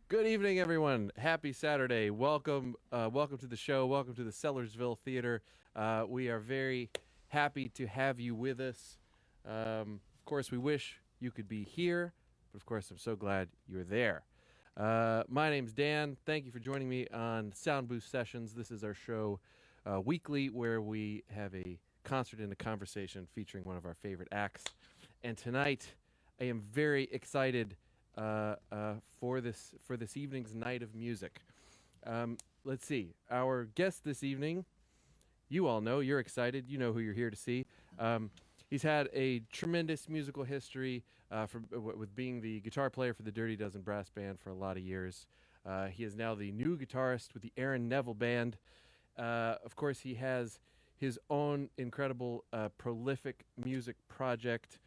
Good evening, everyone. Happy Saturday. Welcome to the show. Welcome to the Sellersville Theater. We are very happy to have you with us. Of course, we wish you could be here, but of course, I'm so glad you're there. My name's Dan. Thank you for joining me on Soundbooth Sessions. This is our show weekly where we have a concert and a conversation featuring one of our favorite acts. And tonight, I am very excited for this evening's night of music. Let's see. Our guest this evening, you all know, you're excited. You know who you're here to see. He's had a tremendous musical history with being the guitar player for the Dirty Dozen Brass Band for a lot of years. He is now the new guitarist with the Aaron Neville Band. Of course, he has his own incredible, prolific music project.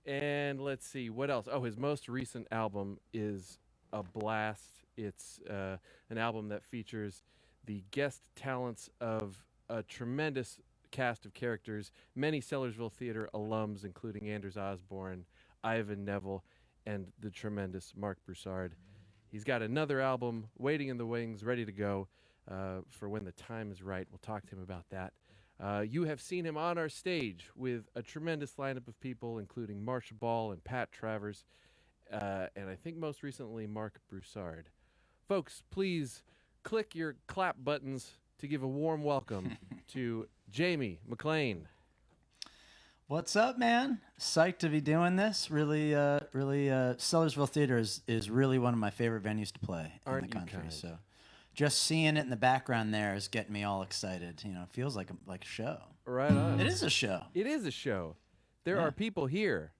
And let's see, what else? Oh, his most recent album is a blast. It's an album that features the guest talents of a tremendous cast of characters, many Sellersville Theater alums, including Anders Osborne, Ivan Neville, and the tremendous Mark Broussard. He's got another album waiting in the wings, ready to go for when the time is right. We'll talk to him about that. You have seen him on our stage with a tremendous lineup of people, including Marsha Ball and Pat Travers, and I think most recently Mark Broussard. Folks, please click your clap buttons to give a warm welcome to Jamie McLean. What's up, man? Psyched to be doing this. Really, Sellersville Theater is really one of my favorite venues to play in the country. So, just seeing it in the background there is getting me all excited. You know, it feels like a show. Right on. It is a show. It is a show. There are people here.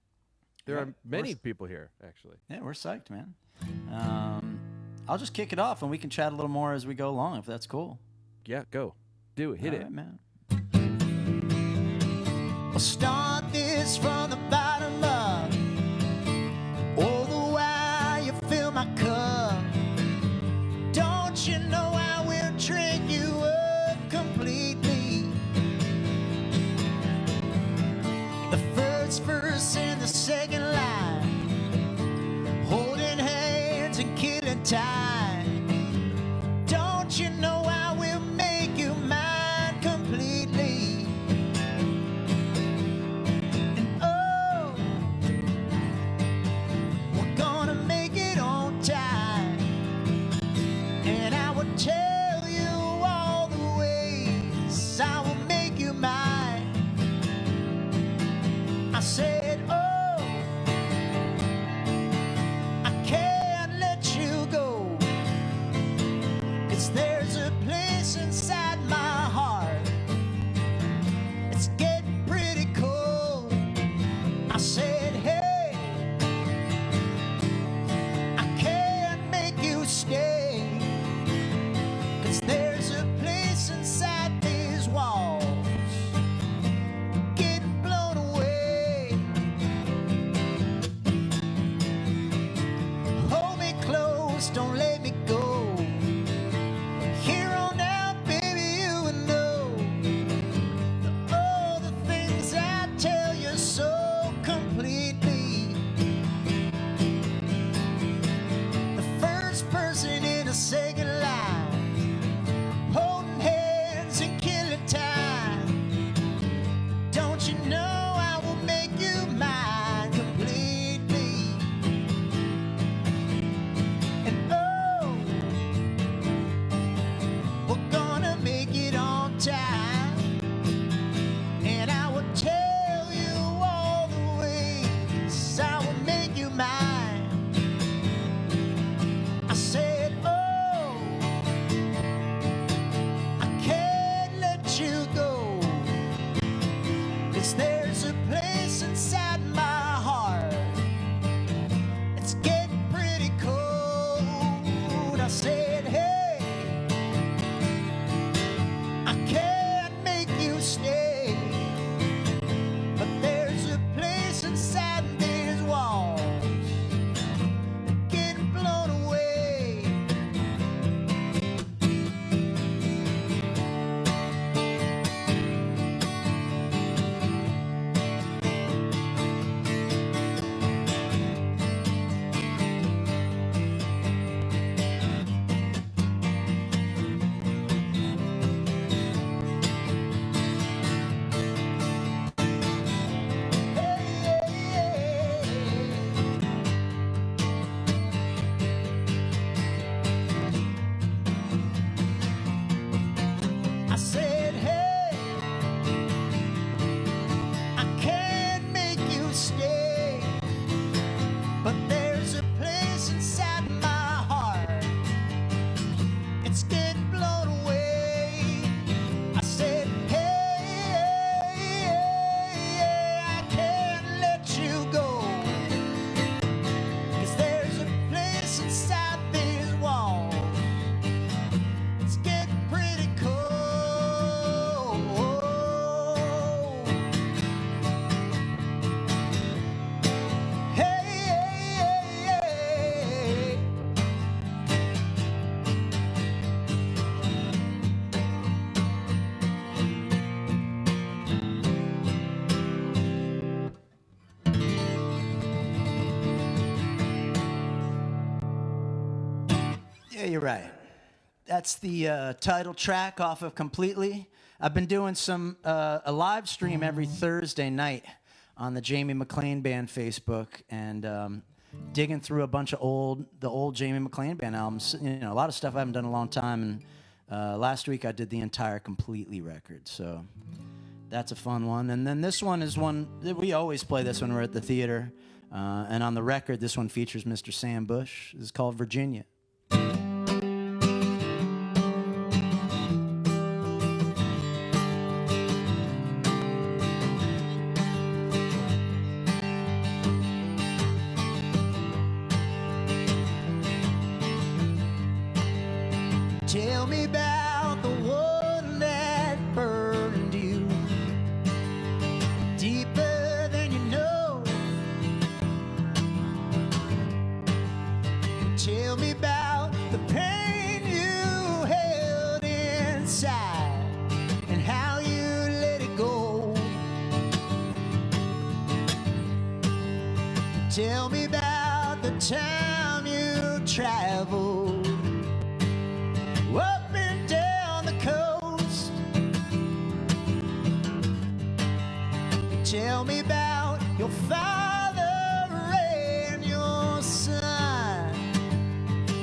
There are many people here, actually. Yeah, we're psyched, man. I'll just kick it off, and we can chat a little more as we go along, if that's cool. Yeah, go. Do it. Hit all it. Right, man. I'll start this from the bottom up. All the while you fill my cup. Don't you know I will drink you up completely? The first verse and the second line, holding hands and killing time. Don't you know I will make you mine completely? And oh, we're gonna make it on time. And I will tell you all the ways I will make you mine. I said, oh, I can't let you go, 'cause there's a place inside my heart. It's getting pretty cold. I said, hey, I can't make you stay, 'cause there's a place inside these walls getting blown away. Hold me close, don't let me go. Here on out, baby, you will know all the things I tell you so completely. The first person in the second line, holding hands and killing time. Don't you know I will make you mine completely? And oh, we're gonna make it on time. And I will tell you all the ways I will make you mine. I said, oh, I can't let you go, 'cause there's a place inside my heart. It's getting pretty cold. I said, hey, I can't make you stay, but there's a place inside these walls getting blown away. Yeah, you're right. That's the title track off of Completely. I've been doing a live stream every Thursday night on the Jamie McLean Band Facebook, and digging through a bunch of the old Jamie McLean Band albums. You know, a lot of stuff I haven't done in a long time. And last week I did the entire Completely record, so that's a fun one. And then this one is one that we always play. This when we're at the theater, and on the record, this one features Mr. Sam Bush. This is called Virginia. Tell me about the one that burned you deeper than you know. Tell me about the pain you held inside and how you let it go. Tell me about the time you traveled up and down the coast. Tell me about your father and your son,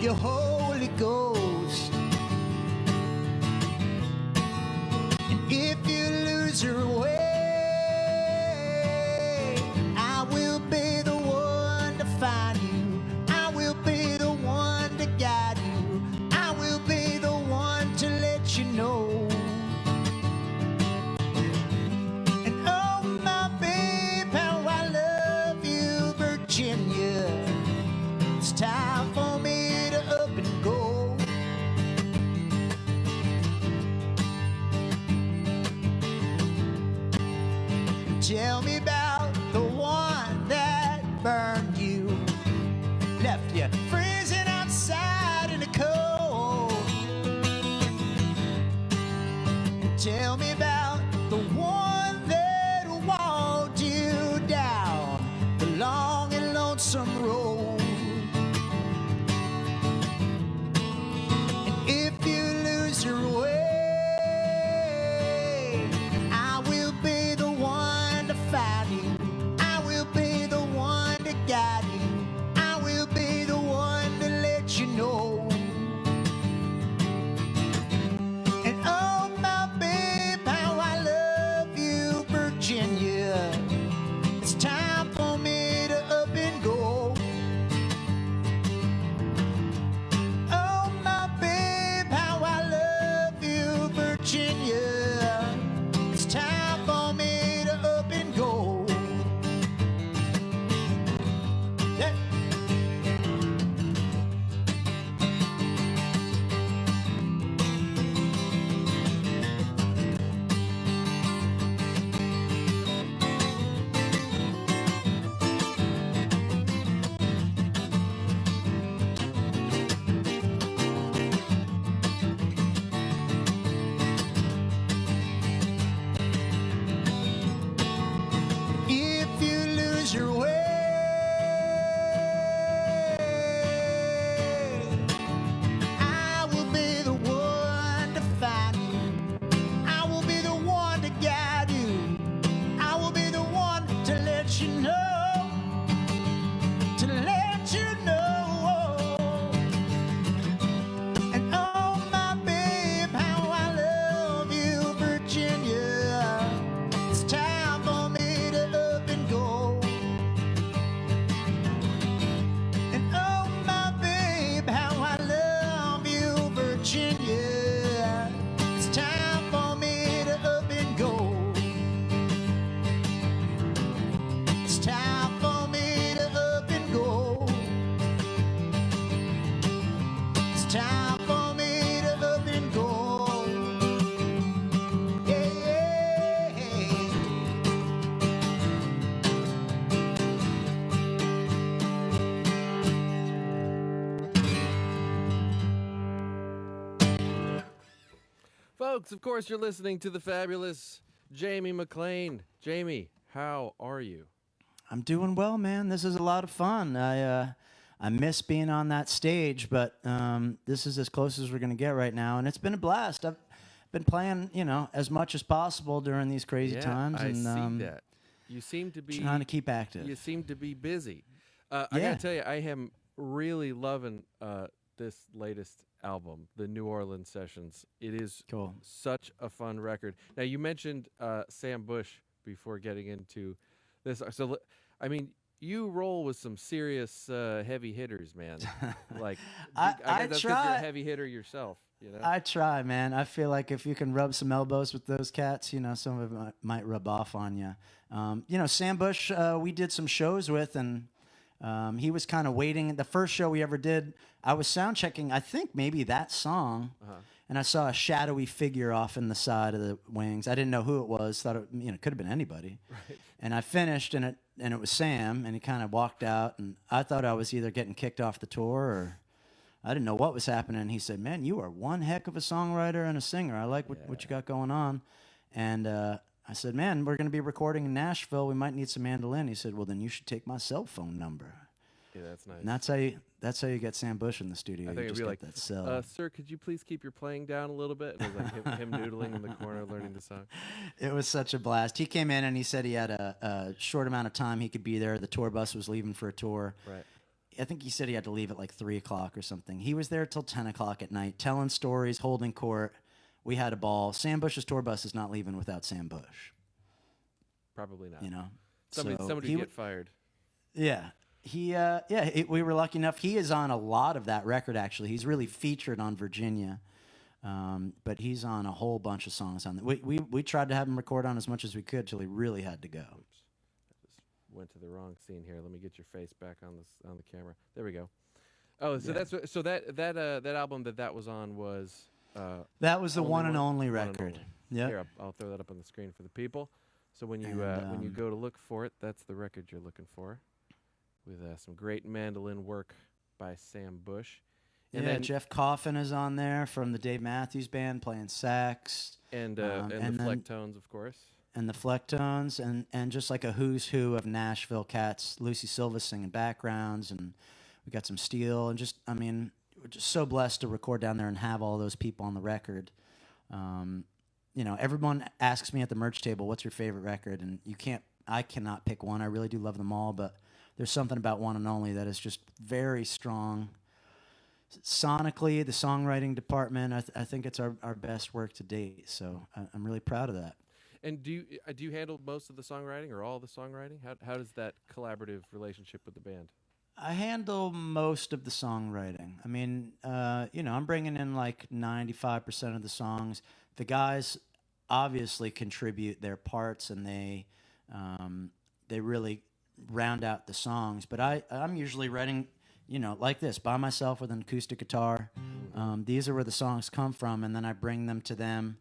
your Holy Ghost. And if you lose your way, I will be the one to find you. I will be the one to guide you. I will be the one to let you know. And oh my babe, how I love you, Virginia. It's time for me to up and go. Tell me about the one that burned you, left you freezing outside in the cold. Tell me about the one that walked you down the long and lonesome road. And if you lose your way, I will be the one to find you. I will be the one to guide you. I will be the one to let you know. And oh my babe, how I love you, Virginia. It's time for me to up and go. Oh my babe, how I love you, Virginia. It's time for me to up and go. Yeah. If you lose your way, I will be the one to find you. I will be the one to guide you. I will be the one to let you know. To let you know. And oh my babe, how I love you, Virginia. It's time for me to up and go. And oh my babe, how I love you, Virginia. It's time for me to up and go. It's time for me to up and go. It's time for me to up and go. Yeah. Folks, of course, you're listening to the fabulous Jamie McLean. Jamie, how are you? I'm doing well, man. This is a lot of fun. I miss being on that stage, but this is as close as we're going to get right now, and it's been a blast. I've been playing, as much as possible during these crazy times, and I see that. You seem to be trying to keep active. You seem to be busy. I gotta tell you, I am really loving this latest album, the New Orleans Sessions. It is cool. Such a fun record. Now, you mentioned Sam Bush before getting into this. So, I mean, you roll with some serious heavy hitters, man. Like, I guess that's 'cause you're a heavy hitter yourself. I try, man. I feel like if you can rub some elbows with those cats, some of it might rub off on you. Sam Bush, we did some shows with, and he was kind of waiting. The first show we ever did, I was sound checking, I think maybe that song, and I saw a shadowy figure off in the side of the wings. I didn't know who it was. Thought it could have been anybody. Right. And I finished, and it was Sam, and he kind of walked out, and I thought I was either getting kicked off the tour or I didn't know what was happening. He said, "Man, you are one heck of a songwriter and a singer. I like what you got going on." And I said, "Man, we're going to be recording in Nashville. We might need some mandolin." He said, "Well, then you should take my cell phone number." Yeah, that's nice. And that's how you get Sam Bush in the studio. I think you it'd just be like, that cell. "Sir, could you please keep your playing down a little bit?" And it was like him noodling in the corner, learning the song. It was such a blast. He came in and he said he had a short amount of time he could be there. The tour bus was leaving for a tour. Right. I think he said he had to leave at like 3 o'clock or something. He was there till 10 o'clock at night, telling stories, holding court. We had a ball. Sam Bush's tour bus is not leaving without Sam Bush. Probably not. Somebody would get fired. Yeah. We were lucky enough. He is on a lot of that record, actually. He's really featured on Virginia, but he's on a whole bunch of songs on that. We tried to have him record on as much as we could till he really had to go. Oops. I just went to the wrong scene here. Let me get your face back on the camera. There we go. Oh, so that album that was on was that was the one and only record. Yeah. Here, I'll throw that up on the screen for the people. So when you go to look for it, that's the record you're looking for, with some great mandolin work by Sam Bush. And then Jeff Coffin is on there from the Dave Matthews Band playing sax. And the Flecktones, of course. And the Flecktones, and just like a who's who of Nashville cats. Lucy Silva singing backgrounds, and we got some steel, and we're just so blessed to record down there and have all those people on the record. Everyone asks me at the merch table, "What's your favorite record?" And I cannot pick one. I really do love them all, but there's something about One and Only that is just very strong. Sonically, the songwriting department, I think it's our best work to date. So I'm really proud of that. And do you handle most of the songwriting or all the songwriting? How does that collaborative relationship with the band? I handle most of the songwriting. I'm bringing in like 95% of the songs. The guys obviously contribute their parts, and they really round out the songs. But I'm usually writing, like this, by myself with an acoustic guitar. These are where the songs come from, and then I bring them to them.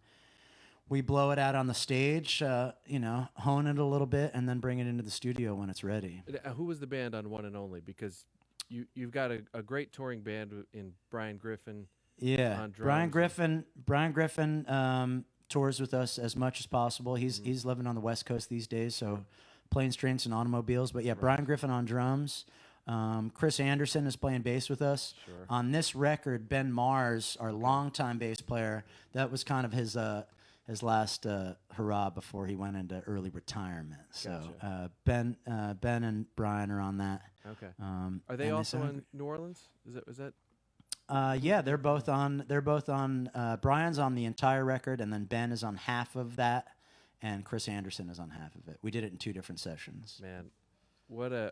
We blow it out on the stage, hone it a little bit, and then bring it into the studio when it's ready. Who was the band on One and Only? Because you've got a great touring band in Brian Griffin. Yeah, on drums. Brian Griffin tours with us as much as possible. He's living on the West Coast these days, so planes, trains, and automobiles. But yeah, right. Brian Griffin on drums. Chris Anderson is playing bass with us. Sure. On this record, Ben Mars, our longtime bass player, that was kind of his last hurrah before he went into early retirement. So gotcha. Ben and Brian are on that. Okay. Are they also in New Orleans? Is that? Yeah, they're both on. Brian's on the entire record, and then Ben is on half of that, and Chris Anderson is on half of it. We did it in 2 different sessions. Man, what a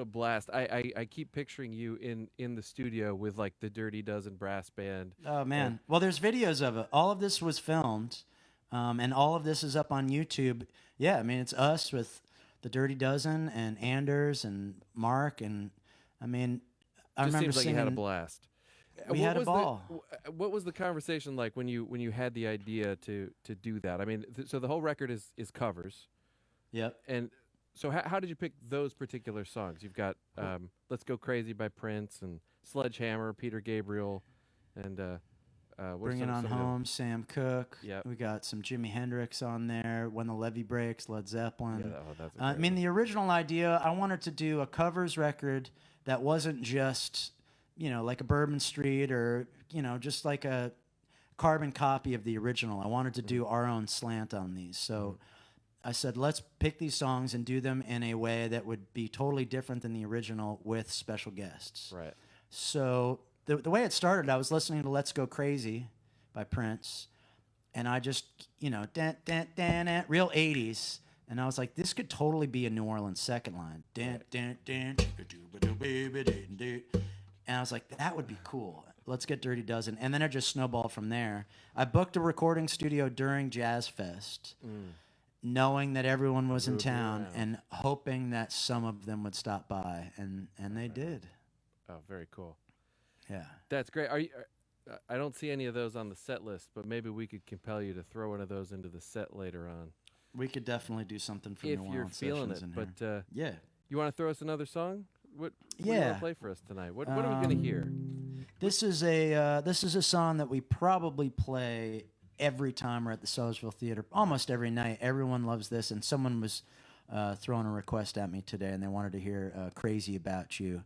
blast! I keep picturing you in the studio with like the Dirty Dozen brass band. Oh man! Well, there's videos of it. All of this was filmed, and all of this is up on YouTube. Yeah, it's us with the Dirty Dozen and Anders and Mark, and I remember seems like singing. You had a blast. We had a ball. What was the conversation like when you had the idea to do that? So the whole record is covers. Yep. And so how did you pick those particular songs? You've got "Let's Go Crazy" by Prince and "Sledgehammer," Peter Gabriel, and Bring It On Home, Sam Cooke. Yep. We got some Jimi Hendrix on there. When the Levee Breaks, Led Zeppelin. Yeah, that's I mean, the original idea, I wanted to do a covers record that wasn't just, like a Bourbon Street or, just like a carbon copy of the original. I wanted to do our own slant on these. So I said, let's pick these songs and do them in a way that would be totally different than the original with special guests. Right. So the way it started, I was listening to Let's Go Crazy by Prince, and I just, real 80s, and I was like, this could totally be a New Orleans second line. And I was like, that would be cool. Let's get Dirty Dozen. And then it just snowballed from there. I booked a recording studio during Jazz Fest, knowing that everyone was in town and hoping that some of them would stop by, and they did. Oh, very cool. Yeah. That's great. I don't see any of those on the set list, but maybe we could compel you to throw one of those into the set later on. We could definitely do something from if New you're Orleans feeling Sessions it. in here. But yeah. You want to throw us another song? What do you Yeah. want to play for us tonight? What are we going to hear? This is a song that we probably play every time we're at the Sellersville Theater, almost every night. Everyone loves this, and someone was throwing a request at me today, and they wanted to hear "Crazy About You,"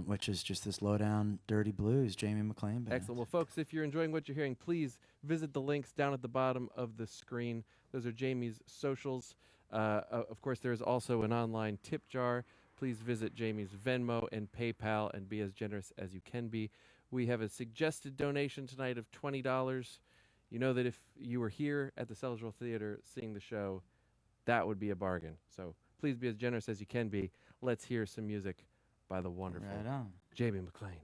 which is just this low-down, dirty blues, Jamie McLean band. Excellent. Well, folks, if you're enjoying what you're hearing, please visit the links down at the bottom of the screen. Those are Jamie's socials. Of course, there's also an online tip jar. Please visit Jamie's Venmo and PayPal and be as generous as you can be. We have a suggested donation tonight of $20. You know that if you were here at the Sellersville Theater seeing the show, that would be a bargain. So please be as generous as you can be. Let's hear some music by the wonderful Right on. Jamie McLean.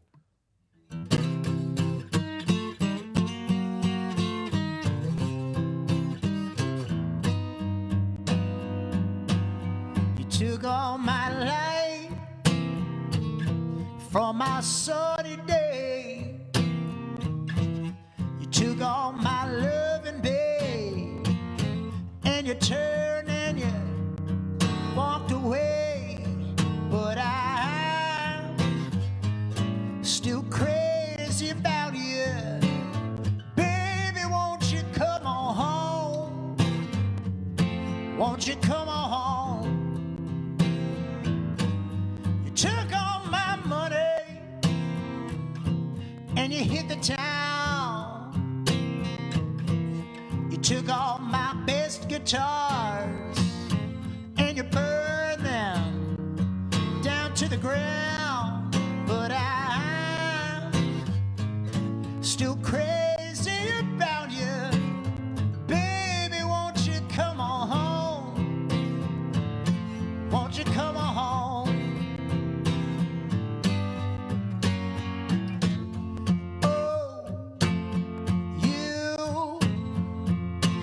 You took all my life from my sunny day. You took all my loving, babe, and you turned and you walked away. But I'm still crazy about you. Baby, won't you come on home? Won't you come on home? You took all my money and you hit the town. You took all my best guitars and you burned them down to the ground. But I'm still crazy about you. Baby, won't you come on home? Won't you come on home? Oh, you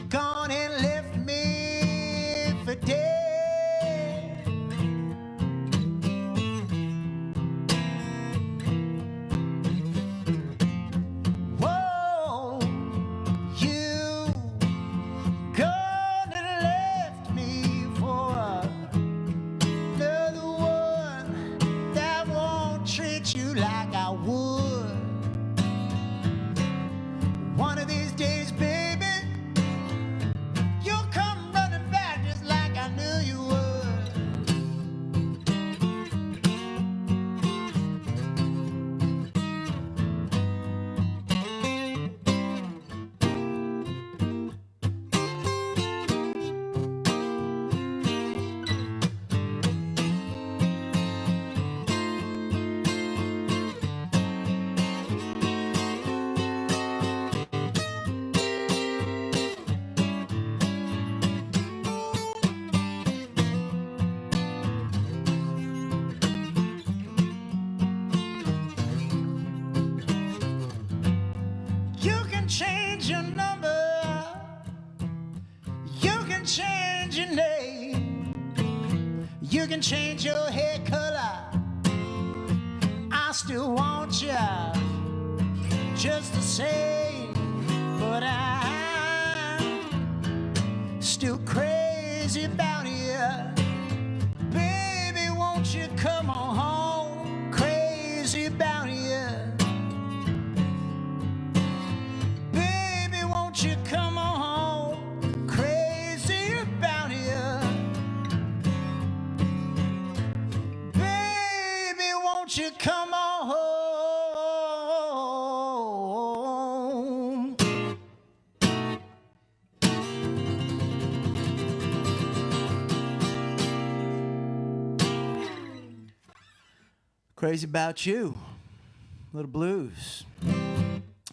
gone and left me for dead. Whoa, you gone and left me for another one that won't treat you like I would. One of these days, baby, you'll come running back just like I knew you would. You can change your number. You can change your name. You can change your hair color. I still want you just the same. But I'm still crazy about you. Baby, won't you come on home? Crazy about you. Crazy About You, little blues.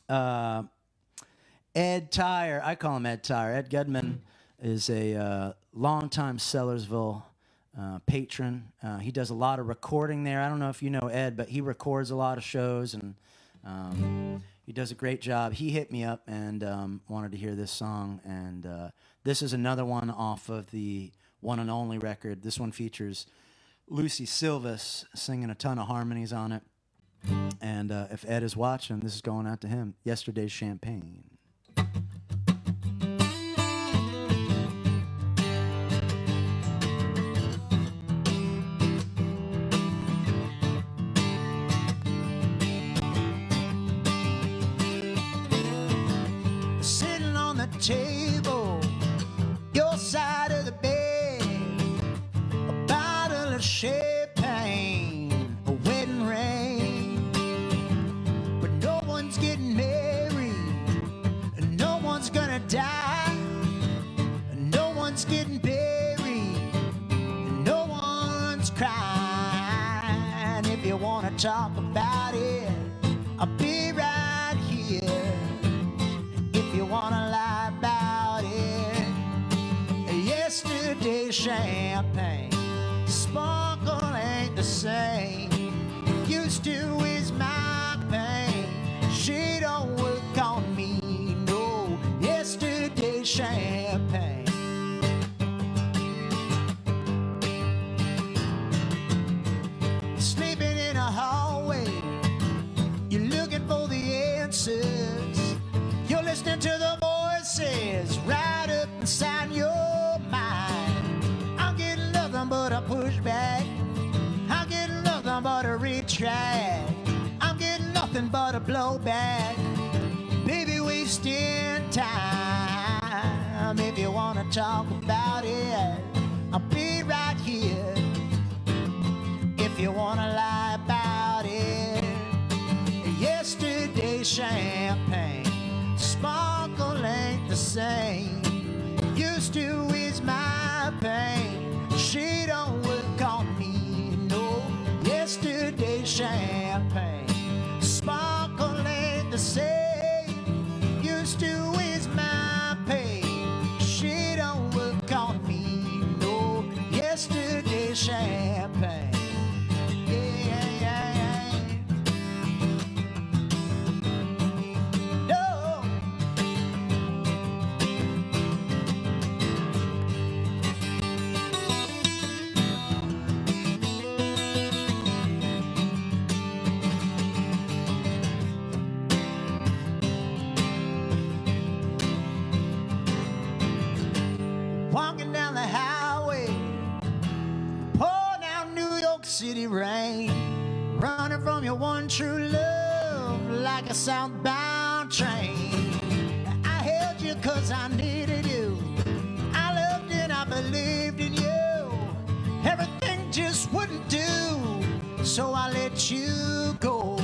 Ed Tyre, I call him Ed Tyre. Ed Gudman is a longtime Sellersville patron. He does a lot of recording there. I don't know if you know Ed, but he records a lot of shows, and he does a great job. He hit me up and wanted to hear this song, and this is another one off of the One and Only record. This one features Lucy Silvas singing a ton of harmonies on it. And if Ed is watching, this is going out to him. Yesterday's Champagne. Sitting on the table, your side of the bed, a bottle of champagne, a wedding ring. But no one's getting married, and no one's gonna die, and no one's getting buried, and no one's crying. If you wanna talk about it, I'll be right here. If you wanna lie about it, yesterday's champagne, sparkle ain't the same. Used to is my pain, she don't work on me, no. Yesterday's champagne. Sleeping in a hallway, you're looking for the answers. You're listening to the voices right up inside your mind. I'm getting nothing but a pushback. I'm getting nothing but a retract. I'm getting nothing but a blowback. Baby, wasting time. If you wanna talk about it, I'll be right here. If you wanna lie about it, yesterday's champagne, sparkle ain't the same. Used to is my pain, she don't work on me, no. Yesterday's champagne, sparkle ain't the same. Used to is my pain, she don't work on me, no. Yesterday's champagne. Walking down the highway, pour down New York City rain, running from your one true love like a southbound train. I held you 'cause I needed you, I loved and I believed in you. Everything just wouldn't do, so I let you go.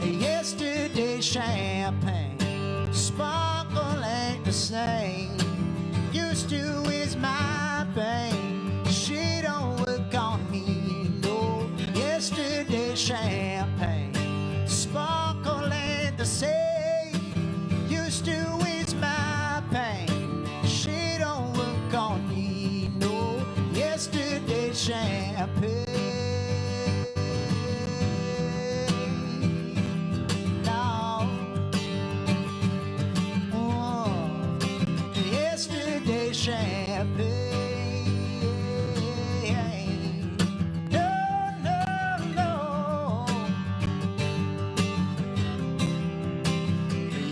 Yesterday's champagne, sparkle ain't the same. Used to is my pain, she don't work on me, no. Yesterday's champagne, sparkle ain't the same. Used to is my pain, she don't work on me, no. Yesterday's champagne. Champagne. No, no, no.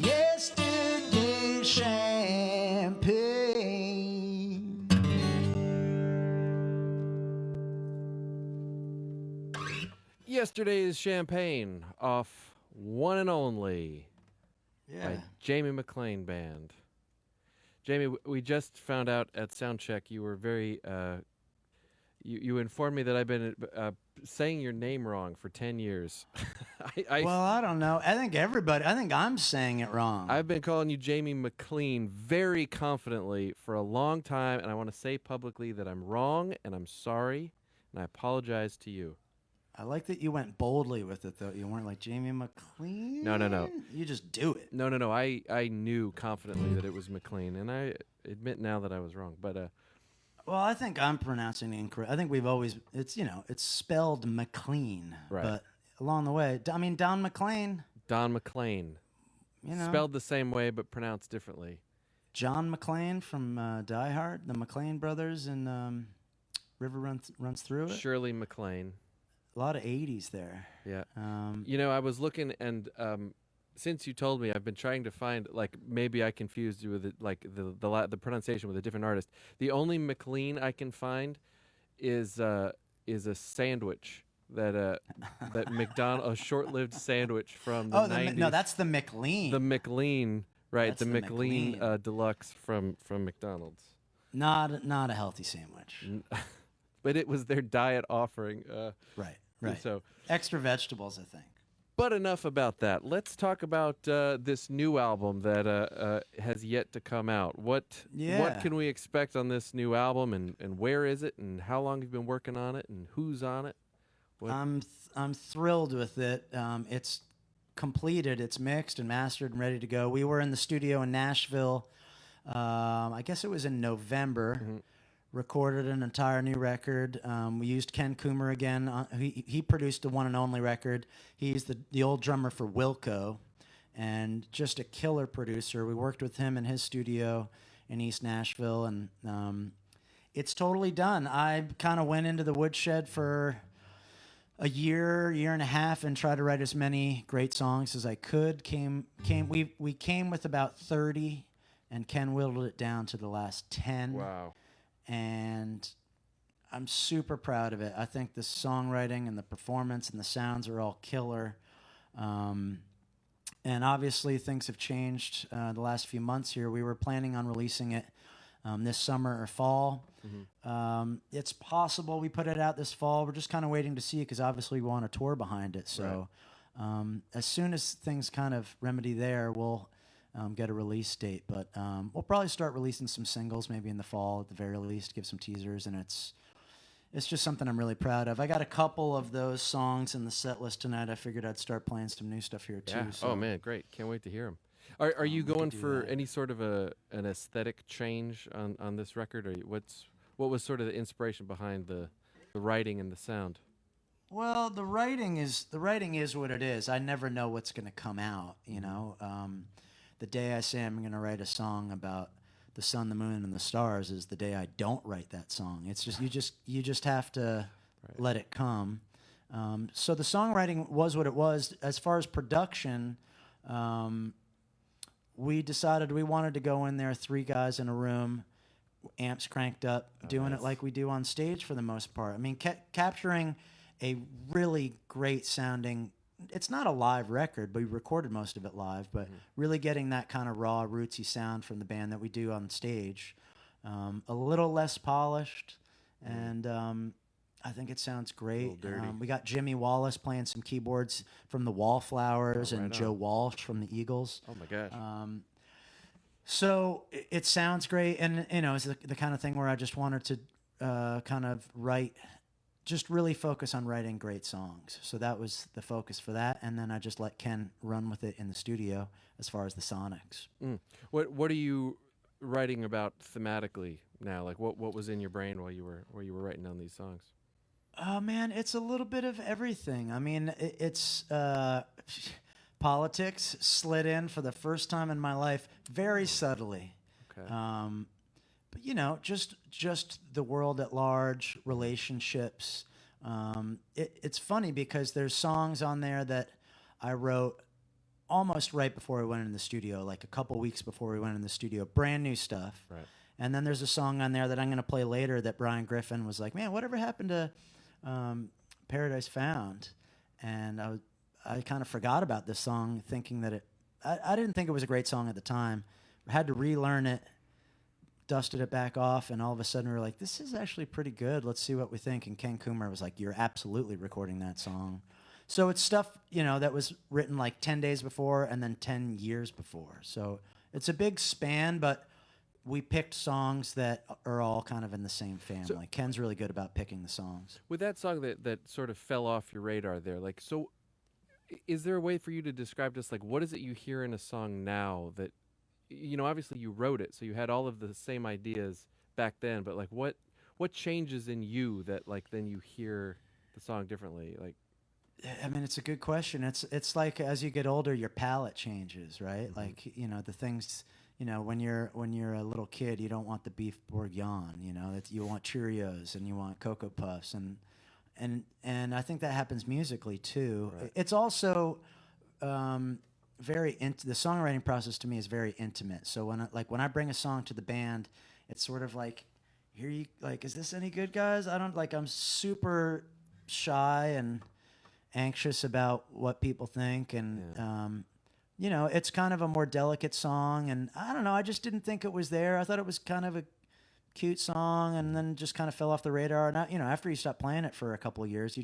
Yesterday's champagne. Yesterday's Champagne off One and Only by Jamie McLean Band. Jamie, we just found out at Soundcheck you were very, you informed me that I've been saying your name wrong for 10 years. Well, I don't know. I think I'm saying it wrong. I've been calling you Jamie McLean very confidently for a long time, and I want to say publicly that I'm wrong, and I'm sorry, and I apologize to you. I like that you went boldly with it, though. You weren't like Jamie McLean. No. You just do it. No. I knew confidently that it was McLean, and I admit now that I was wrong. But Well, I think I'm pronouncing it incorrect. I think we've always, it's spelled McLean. Right. But along the way, Don McLean. Don McLean, spelled the same way but pronounced differently. John McClane from Die Hard, the McClane brothers, and River runs through it. Shirley MacLaine. A lot of 80s there. Yeah. I was looking, and since you told me, I've been trying to find, like, maybe I confused you with it, like the pronunciation with a different artist. The only McLean I can find is a sandwich that McDonald, a short-lived sandwich from the 90s. No, that's the McLean. The McLean, right? That's the the McLean McLean. Deluxe from McDonald's. Not a healthy sandwich. But it was their diet offering. Right. So, extra vegetables, I think. but enough about that. Let's talk about this new album that has yet to come out. What can we expect on this new album, and where is it, and how long have you been working on it, and who's on it? I'm thrilled with it. It's completed. It's mixed and mastered and ready to go. We were in the studio in Nashville. I guess it was in November. Mm-hmm. Recorded an entire new record. We used Ken Coomer again. He produced the one and only record. He's the old drummer for Wilco, and just a killer producer. We worked with him in his studio in East Nashville, and it's totally done. I kind of went into the woodshed for a year and a half and tried to write as many great songs as I could. We came with about 30, and Ken whittled it down to the last 10. Wow. And I'm super proud of it. I think the songwriting and the performance and the sounds are all killer. And obviously things have changed the last few months here. We were planning on releasing it this summer or fall. Mm-hmm. It's possible we put it out this fall. We're just kind of waiting to see, because obviously we want a tour behind it. So as soon as things kind of remedy there, we'll get a release date. But we'll probably start releasing some singles maybe in the fall at the very least, give some teasers, and it's just something I'm really proud of. I got a couple of those songs in the set list tonight. I figured I'd start playing some new stuff here too. Yeah. So. Oh man, great! Can't wait to hear them. Are you going for that. any sort of an aesthetic change on this record, or what was sort of the inspiration behind the writing and the sound? Well, the writing is what it is. I never know what's going to come out. The day I say I'm going to write a song about the sun, the moon, and the stars is the day I don't write that song. It's just you just have to let it come. So the songwriting was what it was. As far as production, we decided we wanted to go in there, 3 guys in a room, amps cranked up, doing it like we do on stage for the most part. I mean, capturing a really great sounding. It's not a live record, but we recorded most of it live, but really getting that kind of raw, rootsy sound from the band that we do on stage. A little less polished, and I think it sounds great. We got Jimmy Wallace playing some keyboards from the Wallflowers and Joe Walsh from the Eagles. Oh my gosh. So it sounds great, and it's the kind of thing where I just wanted to kind of just really focus on writing great songs. So that was the focus for that, and then I just let Ken run with it in the studio as far as the sonics. What are you writing about thematically now? Like what was in your brain while you were writing down these songs? Oh man, it's a little bit of everything. I mean, it's politics slid in for the first time in my life, very subtly. Okay. But just the world at large, relationships. It's funny because there's songs on there that I wrote almost right before we went in the studio, like a couple weeks before we went in the studio, brand new stuff. Right. And then there's a song on there that I'm going to play later that Brian Griffin was like, man, whatever happened to Paradise Found? And I kind of forgot about this song, thinking that I didn't think it was a great song at the time. I had to relearn it, dusted it back off, and all of a sudden we were like, this is actually pretty good. Let's see what we think. And Ken Coomer was like, you're absolutely recording that song. So it's stuff, that was written like 10 days before and then 10 years before. So it's a big span, but we picked songs that are all kind of in the same family. So, Ken's really good about picking the songs. With that song that sort of fell off your radar there, like, so is there a way for you to describe just like what is it you hear in a song now that, you know, obviously you wrote it, so you had all of the same ideas back then, but like what changes in you that like then you hear the song differently? Like, I mean, it's a good question. It's like as you get older, your palate changes, right? Mm-hmm. Like, you know, the things, you know, when you're a little kid, you don't want the beef bourguignon, you know, you want Cheerios and you want Cocoa Puffs, and I think that happens musically too. Right. It's also the songwriting process to me is very intimate. So when I bring a song to the band, it's sort of like, is this any good, guys? I'm super shy and anxious about what people think, and you know, it's kind of a more delicate song, and I don't know, I just didn't think it was there. I thought it was kind of a cute song, and then just kind of fell off the radar. And you know, after you stop playing it for a couple of years,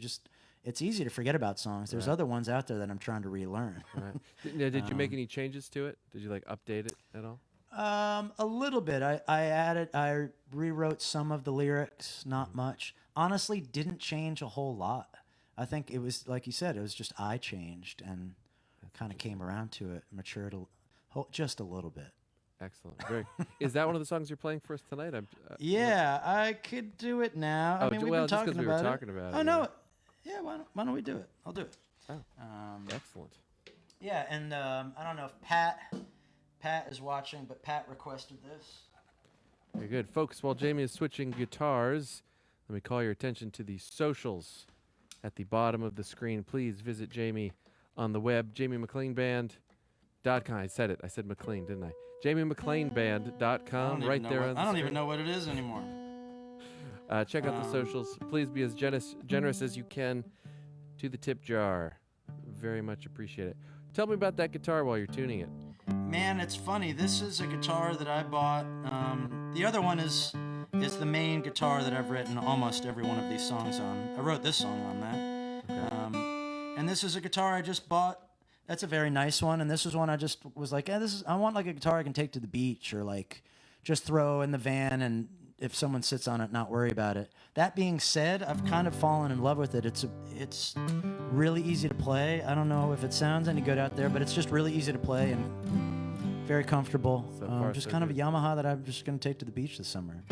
it's easy to forget about songs. There's other ones out there that I'm trying to relearn. Right. Did you make any changes to it? Did you like update it at all? A little bit. I rewrote some of the lyrics, not much. Honestly, didn't change a whole lot. I think it was, like you said, it was just I changed and kind of came around to it, matured just a little bit. Excellent. Is that one of the songs you're playing for us tonight? Yeah, I could do it now. I mean, we've been talking we about were it. talking about it. Oh, no. Yeah, why don't we do it? I'll do it. Oh, excellent. Yeah, and I don't know if Pat is watching, but Pat requested this. Very good. Folks, while Jamie is switching guitars, let me call your attention to the socials at the bottom of the screen. Please visit Jamie on the web, JamieMcLeanBand.com. I said it. I said McLean, didn't I? JamieMcLeanBand.com, right there on the I don't screen. even know what it is anymore. Check out the socials. Please be as generous as you can to the tip jar. Very much appreciate it. Tell me about that guitar while you're tuning it. Man, it's funny. This is a guitar that I bought. The other one is the main guitar that I've written almost every one of these songs on. I wrote this song on that. Okay. And this is a guitar I just bought. That's a very nice one. And this is one I just was like, I want like a guitar I can take to the beach or like just throw in the van, and if someone sits on it, not worry about it. That being said, I've kind of fallen in love with it. It's really easy to play. I don't know if it sounds any good out there, but it's just really easy to play and very comfortable. So far, just so kind good. of a Yamaha that I'm just going to take to the beach this summer.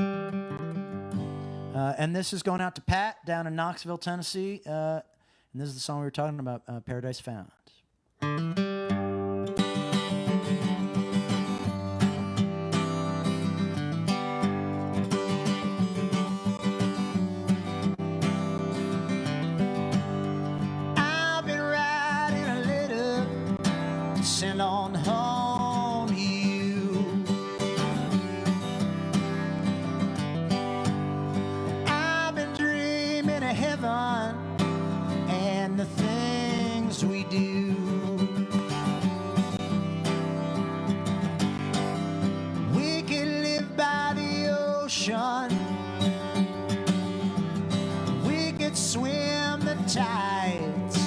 And this is going out to Pat down in Knoxville, Tennessee. And this is the song we were talking about, Paradise Found. I've been writing a letter to send on home to you. I've been dreaming of heaven and the things we do. We could live by the ocean. We could swim the tides.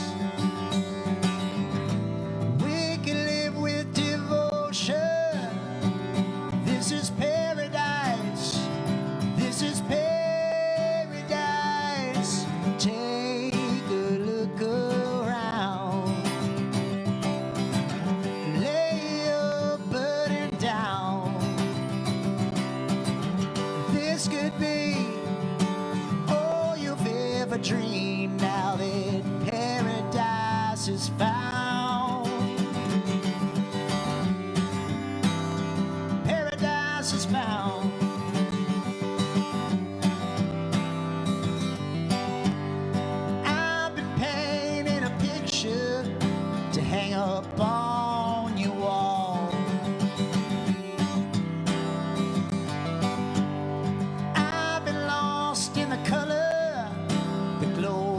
We could live with devotion. This is paradise. This is paradise. Take a look around. Lay your burden down. This could be all you've ever dreamed, now that paradise is found. Paradise is found. I've been painting a picture to hang up on your wall. I've been lost in the color, the glow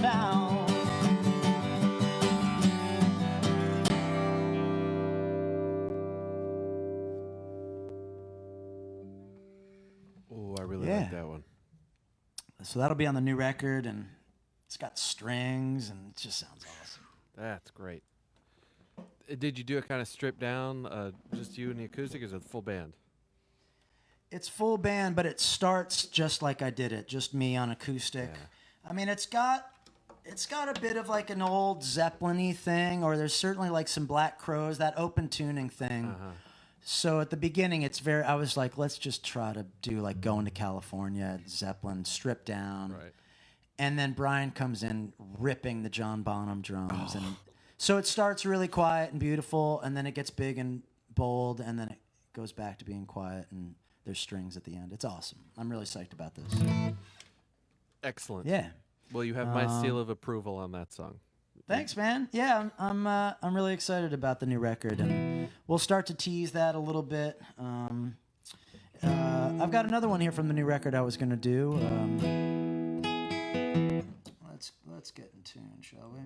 found. Oh, I really Yeah. like that one. So that'll be on the new record, and it's got strings, and it just sounds awesome. That's great. Did you do it kind of stripped down, just you and the acoustic, or is it full band? It's full band, but it starts just like I did it, just me on acoustic. Yeah. I mean, it's got a bit of like an old Zeppelin-y thing, or there's certainly like some Black Crowes, that open tuning thing. Uh-huh. So at the beginning, I was like, let's just try to do like Going to California, Zeppelin, stripped down. Right. And then Brian comes in ripping the John Bonham drums. And so it starts really quiet and beautiful, and then it gets big and bold, and then it goes back to being quiet, and there's strings at the end. It's awesome. I'm really psyched about this. Excellent. Yeah. Well, you have my seal of approval on that song. Thanks, man. Yeah, I'm really excited about the new record, and we'll start to tease that a little bit. I've got another one here from the new record I was going to do. Let's get in tune, shall we?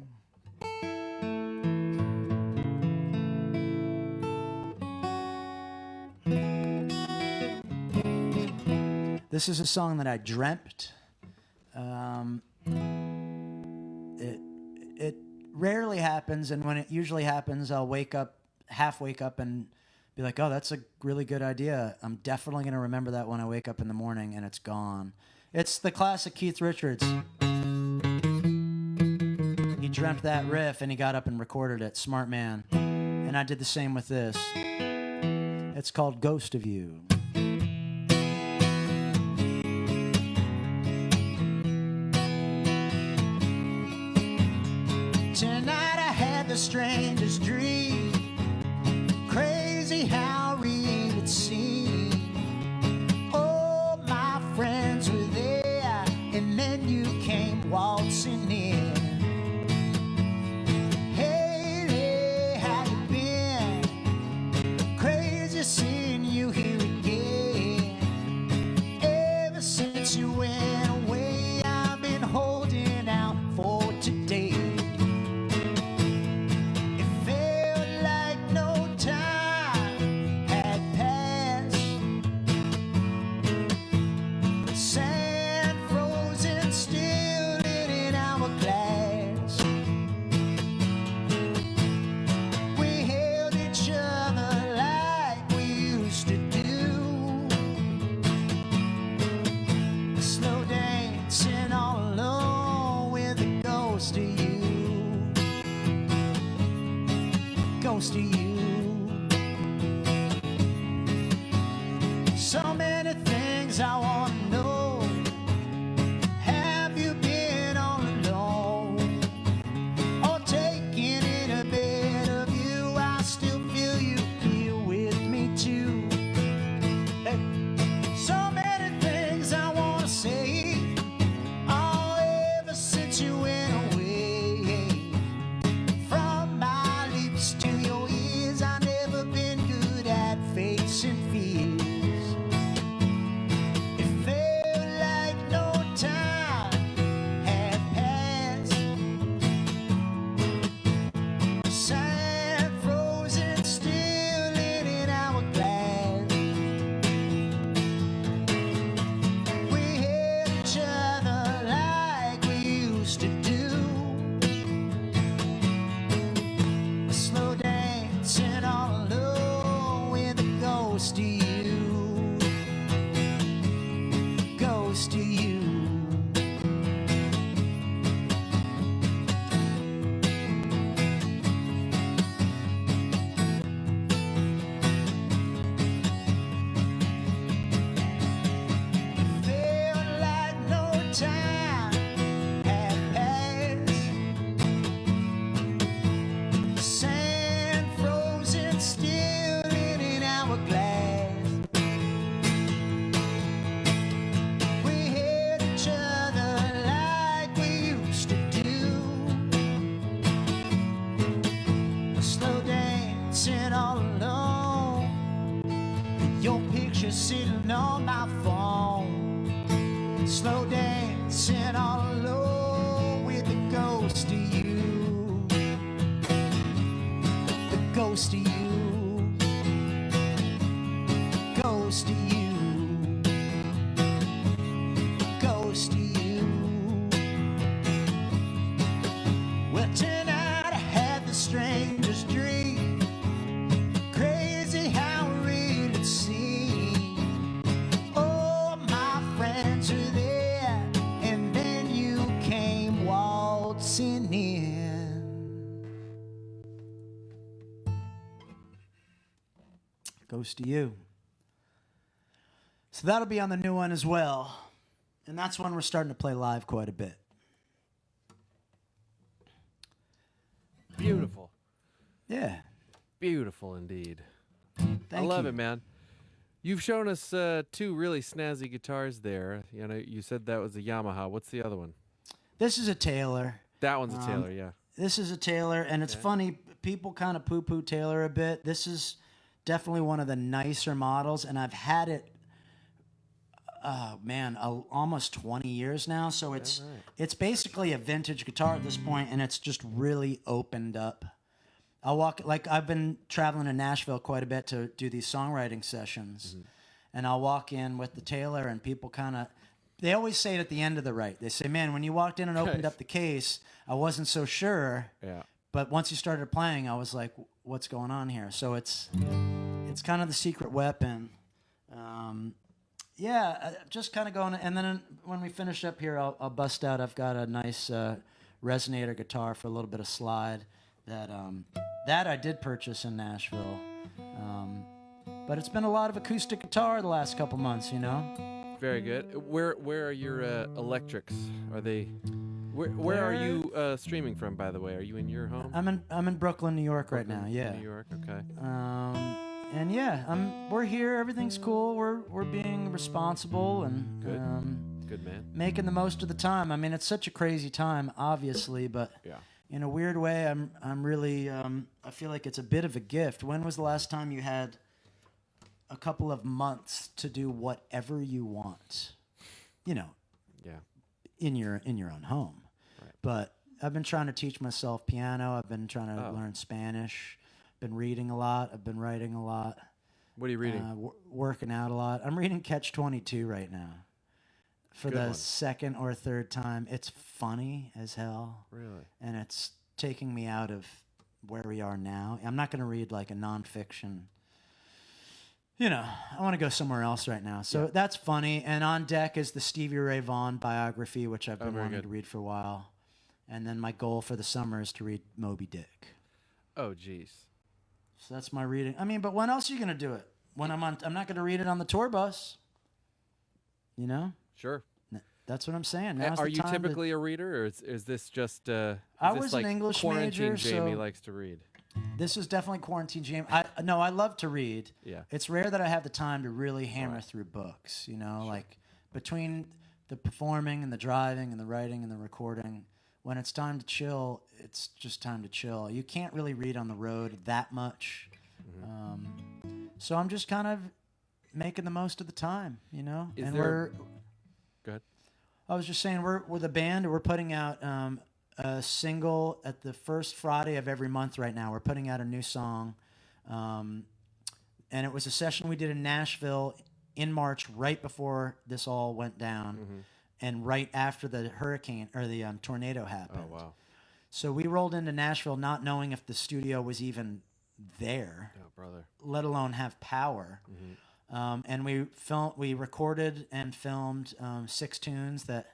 This is a song that I dreamt. It rarely happens, and when it usually happens, I'll half wake up and be like, oh, that's a really good idea. I'm definitely going to remember that when I wake up in the morning, and it's gone. It's the classic Keith Richards. He dreamt that riff, and he got up and recorded it. Smart man. And I did the same with this. It's called Ghost of You. Tonight I had the strangest dream. Crazy how real it seemed. All my friends were there, and then you came waltzing in. Hey, hey, how you been? Crazy seeing you here again. Ever since you went away, I've been holding out for today. To you, so many things I want to know. Have you been all alone, or taking in a bit of you? I still feel you here with me too. Hey. So many things I want to say. Oh, ever since you went away, from my lips to your facing fears. It felt like no time had passed. Sand frozen still in an hourglass. We held each other like we used to do. Slow dancing all alone with a ghost to you, ghost to you. Felt like no time had passed. Sand frozen still in an hourglass. We held each other like we used to do. Slow dancing all alone. Your picture sitting on my phone. Slow dancing goes to you, goes to you, goes to you. Well, tonight I had the strangest dream. Crazy how real it seemed. Oh, my friends were there, and then you came waltzing in. Goes to you. So that'll be on the new one as well. And that's one we're starting to play live quite a bit. Beautiful. Yeah. Beautiful indeed. Thank I love you. it, man. You've shown us two really snazzy guitars there. You know, you said that was a Yamaha. What's the other one? This is a Taylor. That one's a Taylor, yeah. This is a Taylor, and it's funny. People kind of poo-poo Taylor a bit. This is definitely one of the nicer models, and I've had it, almost 20 years now. So it's basically a vintage guitar at this point, and it's just really opened up. I've been traveling to Nashville quite a bit to do these songwriting sessions, and I'll walk in with the Taylor, and people they always say it at the end of the right. They say, man, when you walked in and opened up the case, I wasn't so sure. Yeah. But once you started playing, I was like, what's going on here? So it's kind of the secret weapon. Just kind of going. And then when we finish up here, I'll bust out. I've got a nice resonator guitar for a little bit of slide that I did purchase in Nashville. But it's been a lot of acoustic guitar the last couple months, you know. Very good. Where are your electrics? Are they? Where are you streaming from? By the way, are you in your home? I'm in Brooklyn, New York right now. Yeah. New York. Okay. And yeah, we're here. Everything's cool. We're being responsible and good man. Making the most of the time. I mean, it's such a crazy time, obviously, but in a weird way, I'm really I feel like it's a bit of a gift. When was the last time you had a couple of months to do whatever you want? You know. Yeah. In your own home. Right. But I've been trying to teach myself piano. I've been trying to learn Spanish. Been reading a lot. I've been writing a lot. What are you reading? Working out a lot. I'm reading Catch-22 right now. For the second or third time. It's funny as hell. Really? And it's taking me out of where we are now. I'm not going to read like a nonfiction. You know, I want to go somewhere else right now. So that's funny. And on deck is the Stevie Ray Vaughan biography, which I've been wanting to read for a while. And then my goal for the summer is to read Moby Dick. Oh, geez. So that's my reading. I mean, but when else are you going to do it? When I'm not going to read it on the tour bus. You know? Sure. That's what I'm saying. Are you typically a reader, or is this just? I was an English quarantine major. Jamie likes to read. This is definitely quarantine Jamie. I love to read. Yeah. It's rare that I have the time to really hammer through books. You know, like between the performing and the driving and the writing and the recording, when it's time to chill, it's just time to chill. You can't really read on the road that much. So I'm just kind of making the most of the time, you know. Go ahead. I was just saying we're the band. We're putting out a single at the first Friday of every month right now. We're putting out a new song, and it was a session we did in Nashville in March, right before this all went down, and right after the hurricane or the tornado happened. Oh wow! So we rolled into Nashville not knowing if the studio was even there, let alone have power. And we recorded and filmed 6 tunes that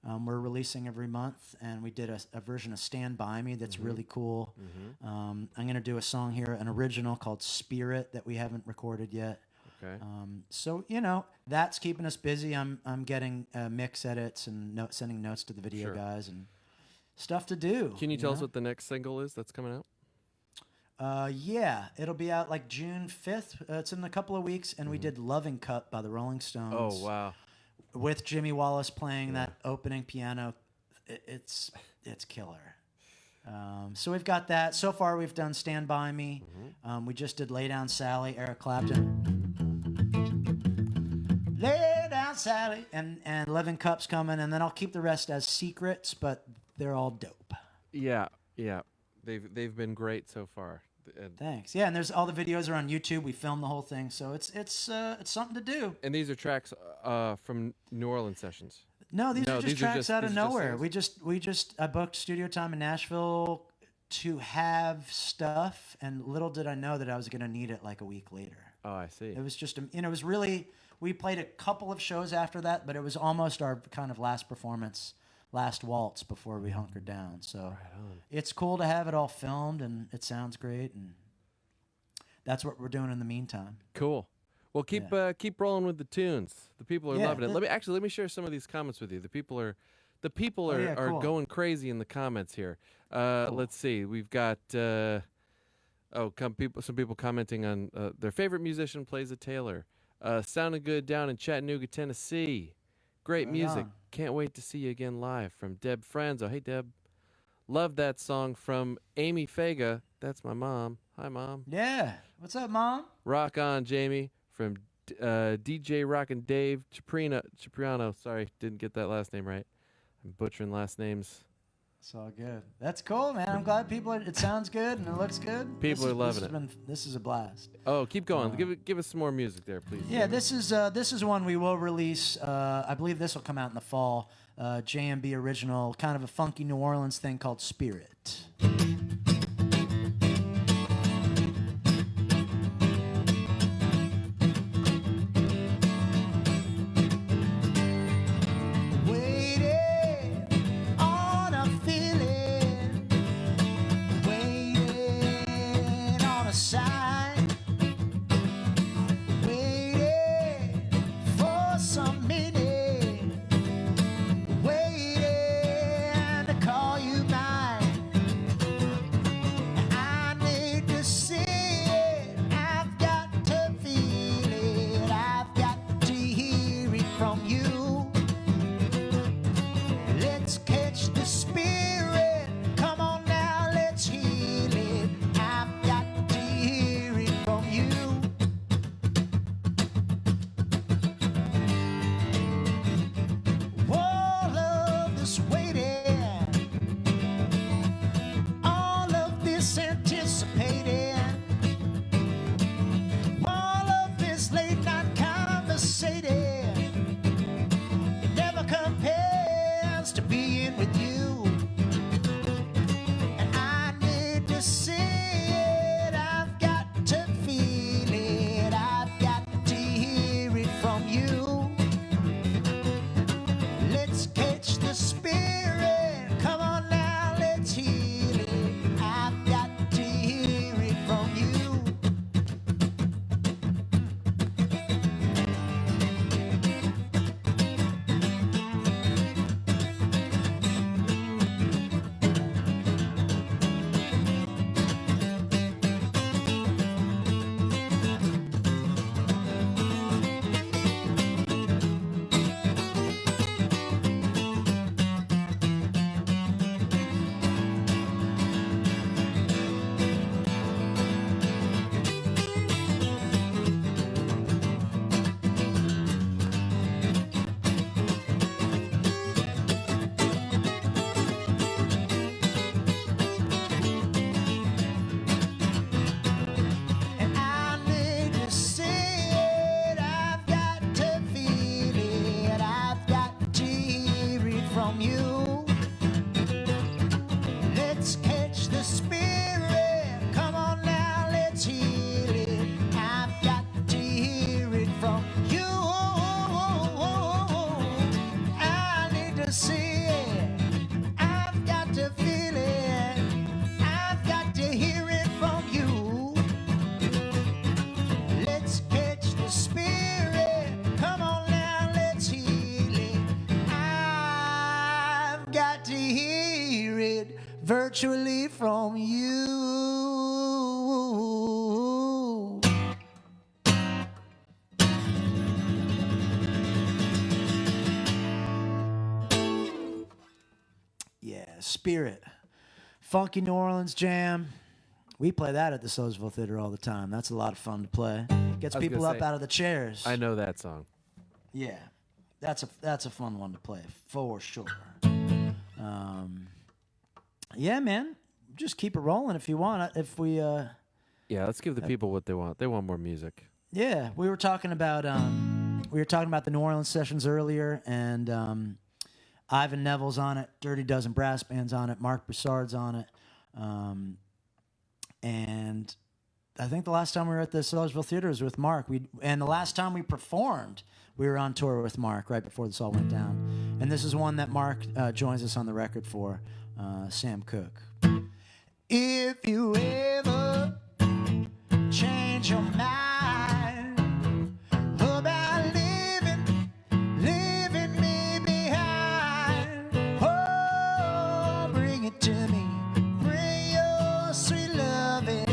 we're releasing every month, and we did a version of Stand By Me that's really cool. I'm going to do a song here, an original called Spirit that we haven't recorded yet. Okay. So, you know, that's keeping us busy. I'm getting mix edits and sending notes to the video guys and stuff to do. Can you tell us what the next single is that's coming out? Yeah, it'll be out like June 5th. It's in a couple of weeks, and we did Loving Cup by the Rolling Stones. Oh, wow. With Jimmy Wallace playing that opening piano. It's killer. So we've got that. So far, we've done Stand By Me. We just did Lay Down Sally, Eric Clapton. Lay Down Sally. And Loving Cup's coming, and then I'll keep the rest as secrets, but they're all dope. Yeah. They've been great so far. Thanks. Yeah, and there's all the videos are on YouTube. We filmed the whole thing, so it's something to do. And these are tracks from New Orleans sessions. No, these are just tracks out of nowhere. I booked studio time in Nashville to have stuff, and little did I know that I was going to need it like a week later. Oh, I see. It was just, it was really, we played a couple of shows after that, but it was almost our kind of last performance, last waltz before we hunkered down. So it's cool to have it all filmed, and it sounds great, and that's what we're doing in the meantime. Cool. Well, keep rolling with the tunes. The people are loving it. Let me share some of these comments with you. The people are cool. going crazy in the comments here. Cool. Let's see. We've got some people commenting on their favorite musician plays a Taylor. Sounding good down in Chattanooga, Tennessee. Great music. Can't wait to see you again live. From Deb Franzo. Hey, Deb. Love that song from Amy Faga. That's my mom. Hi, Mom. Yeah. What's up, Mom? Rock on, Jamie. From DJ Rockin' Dave Cipriano. Sorry, didn't get that last name right. I'm butchering last names. It's all good. That's cool, man. I'm glad it sounds good and it looks good. People are loving it. This is a blast. Oh, keep going. Give us some more music there, please. Yeah, this is one we will release. I believe this will come out in the fall. JMB original, kind of a funky New Orleans thing called Spirit. Virtually from you. Yeah, Spirit. Funky New Orleans jam. We play that at the Sellersville Theater all the time. That's a lot of fun to play. Gets people up out of the chairs. I know that song. Yeah, that's a fun one to play for sure. Yeah, man. Just keep it rolling if you want. If we Yeah, let's give the people what they want. They want more music. Yeah, we were talking about the New Orleans sessions earlier, and Ivan Neville's on it, Dirty Dozen Brass Band's on it, Mark Broussard's on it, and I think the last time we were at the Sellersville Theater was with Mark. And the last time we performed, we were on tour with Mark right before this all went down. And this is one that Mark joins us on the record for, Sam Cooke. If you ever change your mind about leaving me behind, oh, bring it to me. Bring your sweet loving.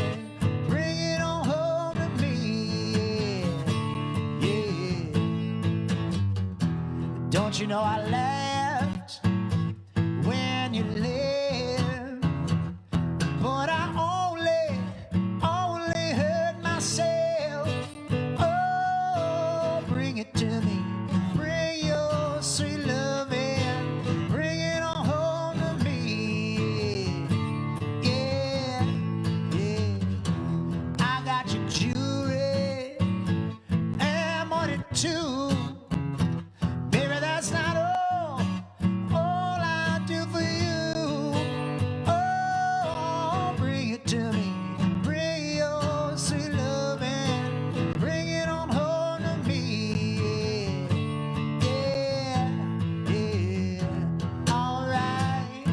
Bring it on home to me. Yeah. Don't you know I laughed when you left? But I only hurt myself. Oh, bring it to me. Bring your sweet loving. Bring it on home to me. Yeah, yeah. I got your jewelry and money too. Baby, that's not all I do for you. Oh, bring it to me. Bring your sweet loving. Bring it on home to me. Yeah, yeah, all right.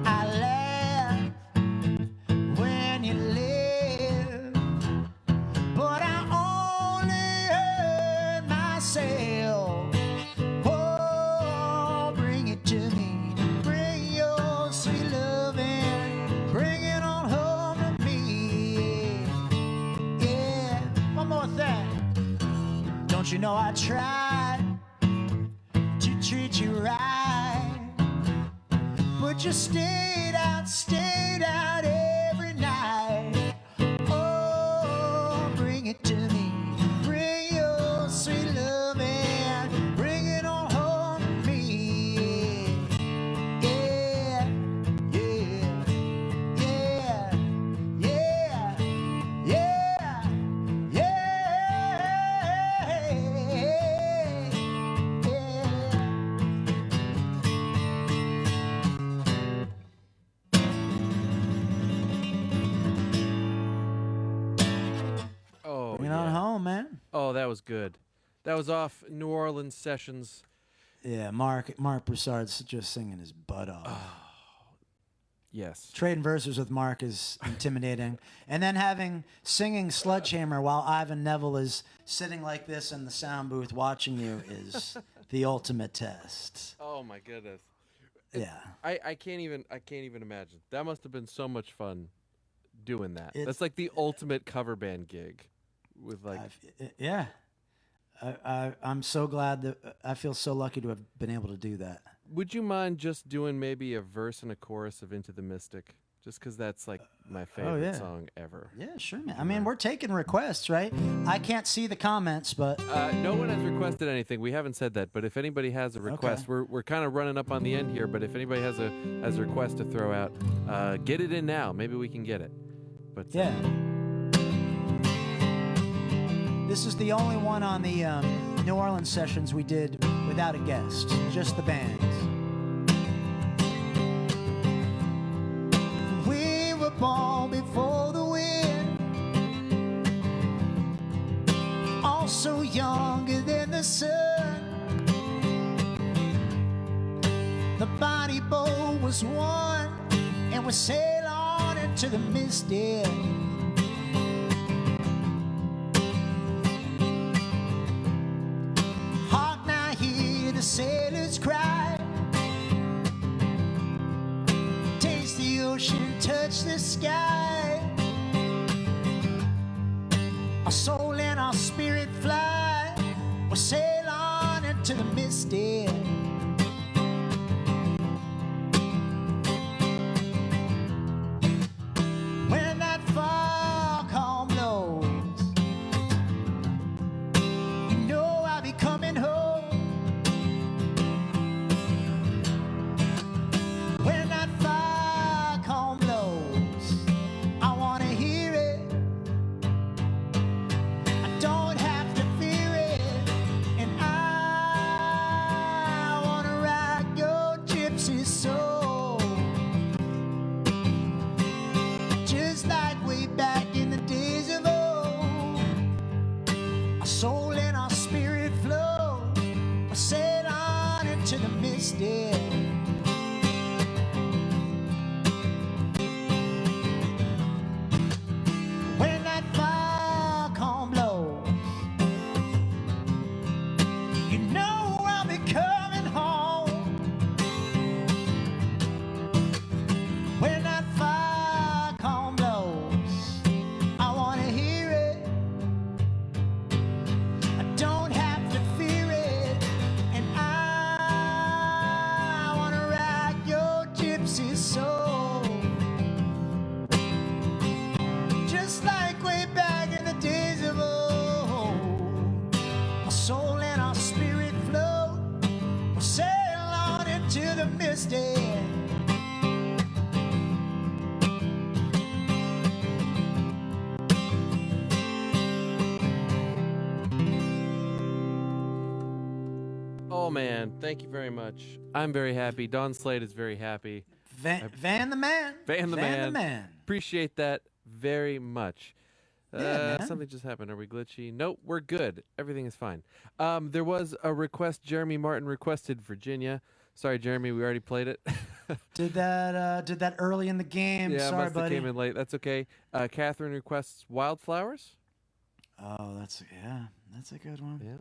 I laugh when you live, but I only hurt myself. Oh, bring it to me. Bring your sweet loving. Bring it on home to me. Yeah, one more thing. Don't you know I tried to treat you right? But you stayed out every night. Oh, bring it to me. Bring your sweet loving. Bring it on home to me. Yeah, yeah, yeah, yeah, yeah, Oh, Bring it on home, man. Oh, that was good. That was off New Orleans Sessions. Yeah, Mark Broussard's just singing his butt off. Yes. Trading verses with Mark is intimidating. And then singing Sledgehammer while Ivan Neville is sitting like this in the sound booth watching you is the ultimate test. Oh my goodness. Yeah. I can't even imagine. That must have been so much fun doing that. It's- That's like the ultimate cover band gig with like Yeah. I'm so glad that I feel so lucky to have been able to do that. Would you mind just doing maybe a verse and a chorus of Into the Mystic? Just because that's like my favorite yeah. song ever. Yeah, sure, man. I mean, we're taking requests, right? I can't see the comments, but No one has requested anything. We haven't said that, but if anybody has a request, we're kind of running up on the end here. But if anybody has a request to throw out, get it in now. Maybe we can get it. But yeah. This is the only one on the New Orleans sessions we did without a guest, just the band. We were born before the wind, also younger than the sun. The body boat was one, and we sail on into the misty. Hark now, hear the sailors cry. Taste the ocean, touch the sky. Our soul and our spirit fly. We'll sail on into the misty. our soul and our spirit flow. We sail on into the misty. When that foghorn blows, you know I'll be coming home. When that foghorn blows, I wanna hear it. I don't have to fear it, and I wanna ride your gypsy soul, just like way back in the days of old. Our soul and our spirit float, we'll sail on into the misty. Oh man, thank you very much. I'm very happy. Don Slade is very happy. Van the man. Van the man. man. Appreciate that very much. Yeah, man. Something just happened. Are we glitchy? Nope, we're good. Everything is fine. There was a request. Jeremy Martin requested Virginia. Sorry, Jeremy, we already played it. Did that early in the game. Yeah, Sorry, must have buddy. came in late. That's okay. Catherine requests Wildflowers. Oh, that's a good one. Yeah.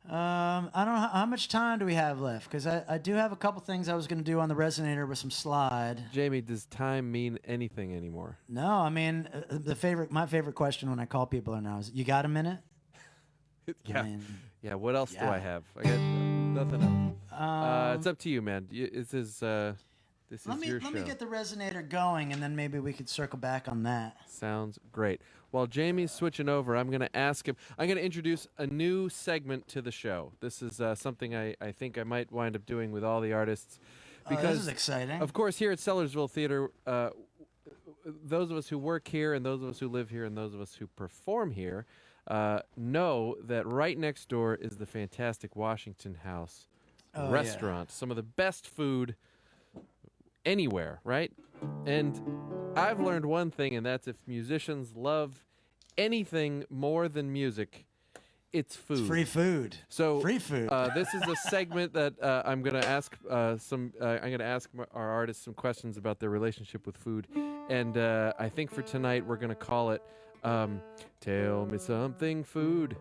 I don't know how much time do we have left, because I do have a couple things I was going to do on the resonator with some slide. Jamie, does time mean anything anymore? No, I mean my favorite question when I call people now is, "You got a minute?" Yeah. I mean, Yeah. What else do yeah. I have? I got nothing else. It's up to you, man. This is your show. Let me get the resonator going, and then maybe we could circle back on that. Sounds great. While Jamie's switching over, I'm going to ask him. I'm going to introduce a new segment to the show. This is something I think I might wind up doing with all the artists. Because, this is exciting. Of course, here at Sellersville Theater, those of us who work here and those of us who live here and those of us who perform here know that right next door is the fantastic Washington House restaurant. Some of the best food anywhere, right? And I've learned one thing, and that's if musicians love anything more than music, it's food. It's free food. So free food. This is a segment that I'm going to ask I'm going to ask our artists some questions about their relationship with food, and I think for tonight we're going to call it "Tell Me Something Food."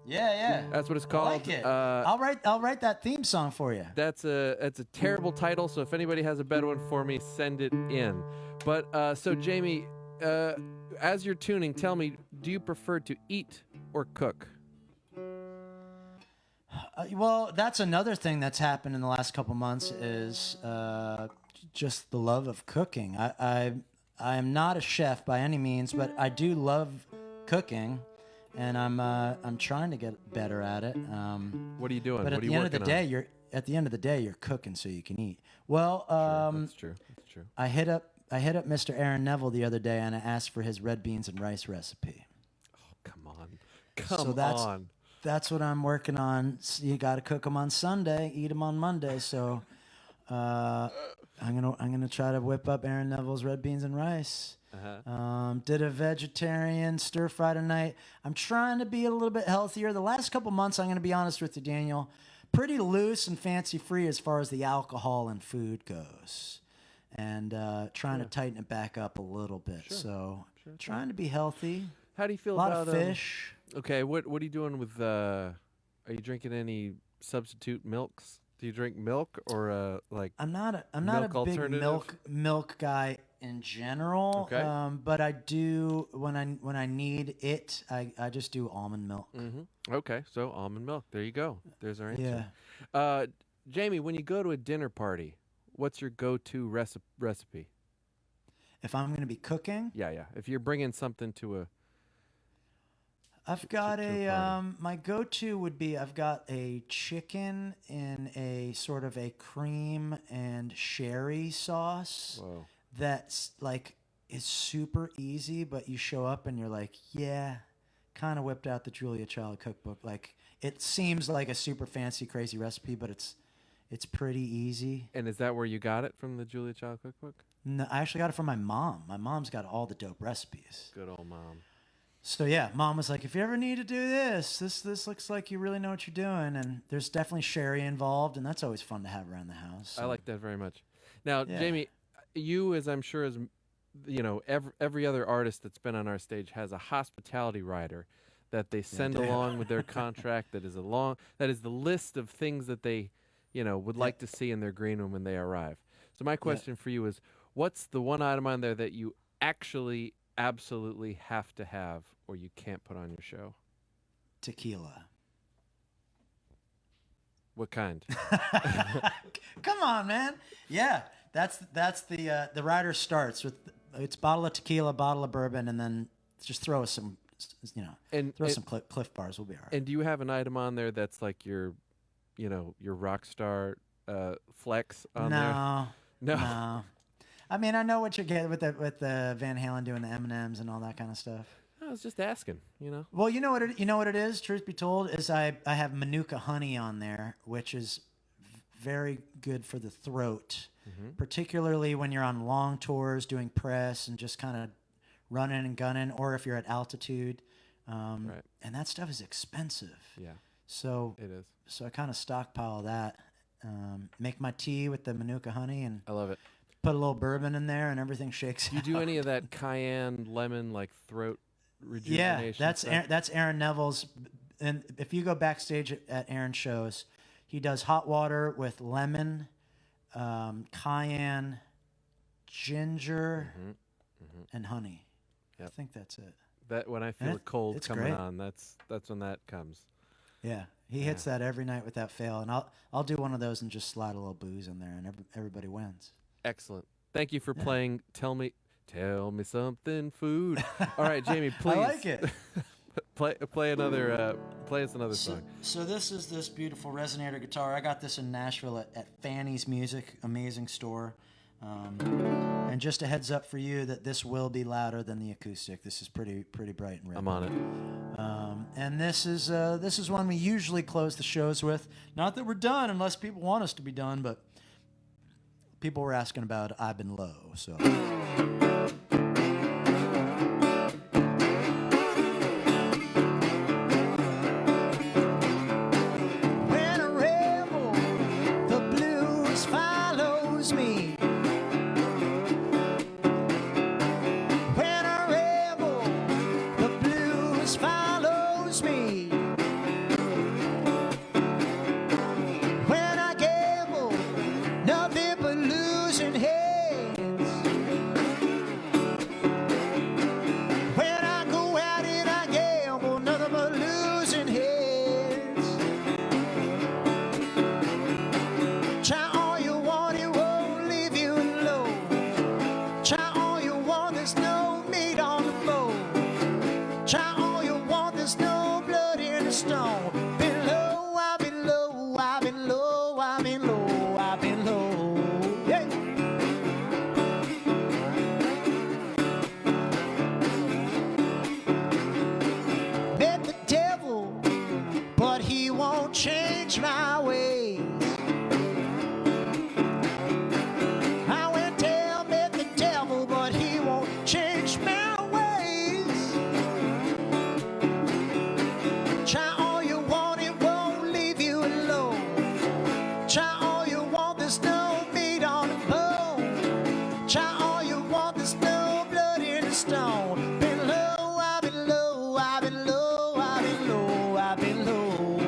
Yeah. That's what it's called. I like it. I'll write that theme song for you. That's a terrible title, so if anybody has a better one for me, send it in. But so Jamie, as you're tuning, tell me, do you prefer to eat or cook? Well, that's another thing that's happened in the last couple months is just the love of cooking. I am not a chef by any means, but I do love cooking. And I'm trying to get better at it. What are you doing? But at the end of the day, you're cooking so you can eat. Well, Sure, that's true. That's true. I hit up Mr. Aaron Neville the other day, and I asked for his red beans and rice recipe. Oh, come on. That's what I'm working on. You got to cook them on Sunday, eat them on Monday. So I'm gonna try to whip up Aaron Neville's red beans and rice. Did a vegetarian stir fry tonight. I'm trying to be a little bit healthier. The last couple months, I'm going to be honest with you, Daniel, pretty loose and fancy free as far as the alcohol and food goes, and trying to tighten it back up a little bit. So trying to be healthy. How do you feel a lot about of fish? Okay, what are you doing with? Are you drinking any substitute milks? Do you drink milk or like? I'm not a big alternative? milk guy in general. Okay. But I do when I need it. I just do almond milk. Mm-hmm. Okay, so almond milk. There you go. There's our answer. Yeah. Jamie, when you go to a dinner party, what's your go-to recipe? If I'm going to be cooking, Yeah. If you're bringing something to a, I've got to a my go-to would be I've got a chicken in a sort of a cream and sherry sauce. whoa. That's like is super easy, but you show up and you're like, yeah, kind of whipped out the Julia Child cookbook. Like it seems like a super fancy, crazy recipe, but it's pretty easy. And is that where you got it from the Julia Child cookbook? No, I actually got it from my mom. My mom's got all the dope recipes. Good old mom. So yeah, Mom was like, if you ever need to do this looks like you really know what you're doing. And there's definitely sherry involved, and that's always fun to have around the house. So. I like that very much. Now, Yeah. Jamie, you, as I'm sure as every other artist that's been on our stage has a hospitality rider that they send along with their contract. That is the list of things that they, would like to see in their green room when they arrive. So my question for you is, what's the one item on there that you actually absolutely have to have or you can't put on your show? Tequila. What kind? Come on, man. Yeah, that's the rider starts with it's bottle of tequila, bottle of bourbon, and then just throw us some, some Cliff Bars. We'll be all right. And do you have an item on there that's like your rock star flex on there? No. I mean, I know what you get with the Van Halen doing the M&Ms and all that kind of stuff. I was just asking, Well, you know what it is. Truth be told, is I have Manuka honey on there, which is very good for the throat, particularly when you're on long tours doing press and just kind of running and gunning, or if you're at altitude. Right. And that stuff is expensive. Yeah. So it is. So I kind of stockpile that. Make my tea with the Manuka honey, and I love it. Put a little bourbon in there, and everything shakes. Do you do any of that cayenne lemon like throat rejuvenation? Yeah, that's Aaron Neville's. And if you go backstage at Aaron's shows, he does hot water with lemon, cayenne, ginger, and honey. Yep. I think that's it. That when I feel a cold coming great. on, that's when that comes. Yeah, he hits that every night without fail, and I'll do one of those and just slide a little booze in there, and everybody wins. Excellent. Thank you for playing. Tell me something, food. All right, Jamie, please. I like it. play us another song. So this is this beautiful resonator guitar. I got this in Nashville at Fanny's Music, amazing store. And just a heads up for you that this will be louder than the acoustic. This is pretty bright and red. I'm on it. And this is one we usually close the shows with. Not that we're done unless people want us to be done, but people were asking about I've Been Low, so. When a rebel, the blues follows me. When a rebel, the blues follows me. When I gamble, nothing but losing heads. When I go out and I gamble, nothing but losing heads. Try all you want, it won't leave you alone. Try all you want, there's no meat on the bone. Try all you want, there's no blood in the stone. Been low, I've been low, I've been low, I've been low, I've been low. Yeah. Met the devil, but he won't change my ways. I went down, met the devil, but he won't change my ways. Try all you want, it won't leave you alone. Try all you want, there's no meat on the bone. Try all you want, there's no blood in the stone. Been low, I've been low, I've been low, I've been low, I've been low.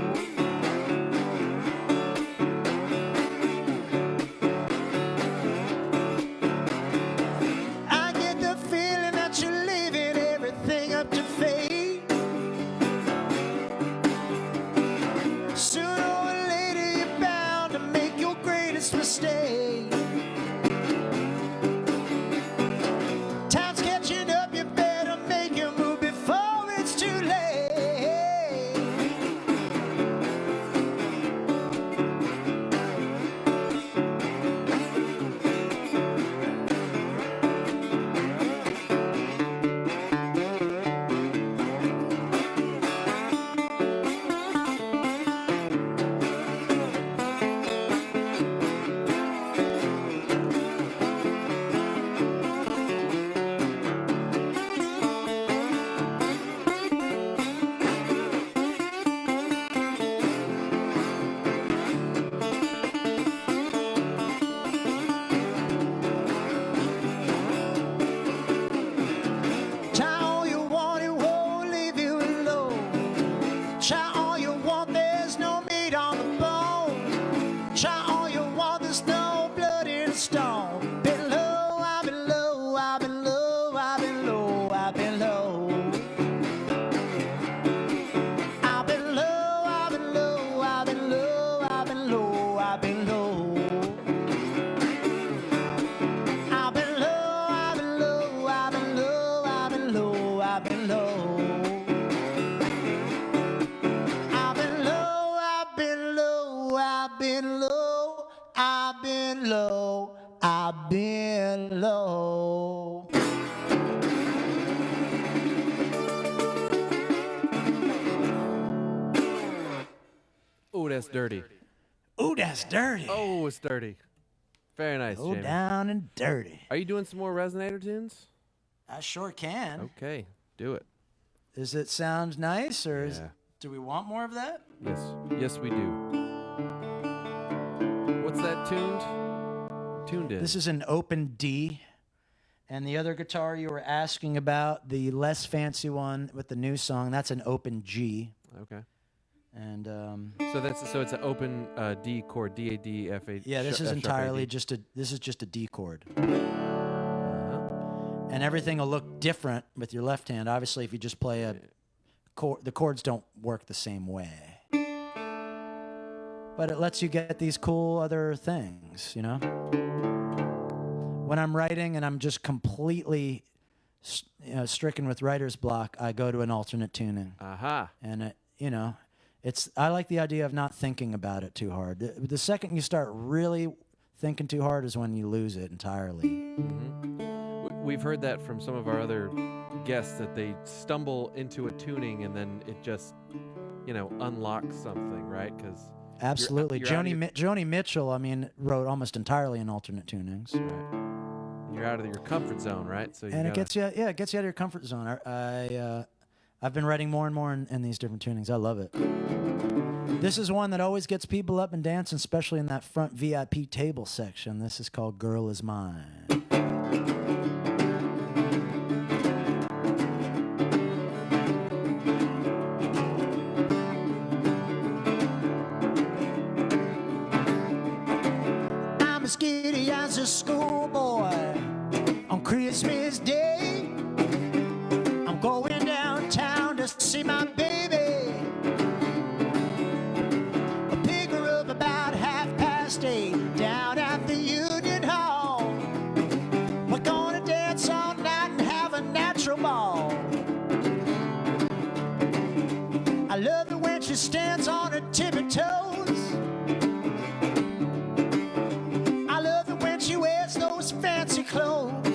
I get the feeling that you're leaving everything up to fate. Sooner or later you're bound to make your greatest mistake. Time's catching up, you better make your move before it's too late. that's dirty. Ooh, that's dirty. Oh, it's dirty. Very nice, Go Jamie. down and dirty. Are you doing some more Resonator tunes? I sure can. Okay, do it. Does it sound nice, or Yeah. do we want more of that? Yes, we do. What's that tuned? Tuned in. This is an open D. And the other guitar you were asking about, the less fancy one with the new song, that's an open G. Okay. And So it's an open D chord, D A D F A. yeah, this is entirely just a D chord. And everything will look different with your left hand. Obviously, if you just play a chord, the chords don't work the same way. But it lets you get these cool other things, you know? When I'm writing and I'm just completely stricken with writer's block, I go to an alternate tuning. Aha. And, I like the idea of not thinking about it too hard. The second you start really thinking too hard is when you lose it entirely. Mm-hmm. We've heard that from some of our other guests, that they stumble into a tuning and then it just, unlocks something, right? Because absolutely. you're Joni Mitchell, wrote almost entirely in alternate tunings. Right. You're out of your comfort zone, right? So it gets you out of your comfort zone. I've been writing more and more in these different tunings. I love it. This is one that always gets people up and dancing, especially in that front VIP table section. This is called Girl Is Mine. I'm as giddy as a schoolboy on Christmas Day. I'm going downtown to see my baby. I'll pick her up about 8:30 down at the Union Hall. We're gonna dance all night and have a natural ball. I love it when she stands on her tippy toes. I love it when she wears those fancy clothes.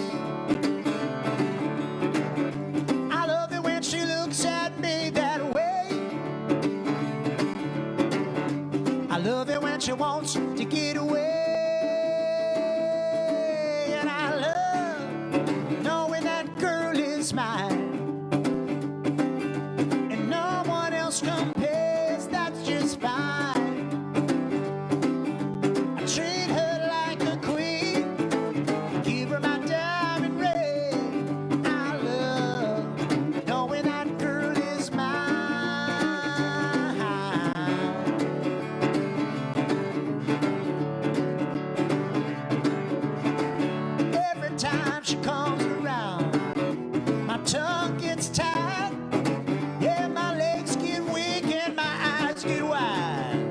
I love it when she looks at me that way. I love it when she wants to get away. And I love knowing that girl is mine. And no one else compares, that's just fine. I treat her like a queen, give her my diamond ring. I love knowing that girl is mine. Every time she comes around, my tongue gets tied. Yeah, my legs get weak and my eyes get wide.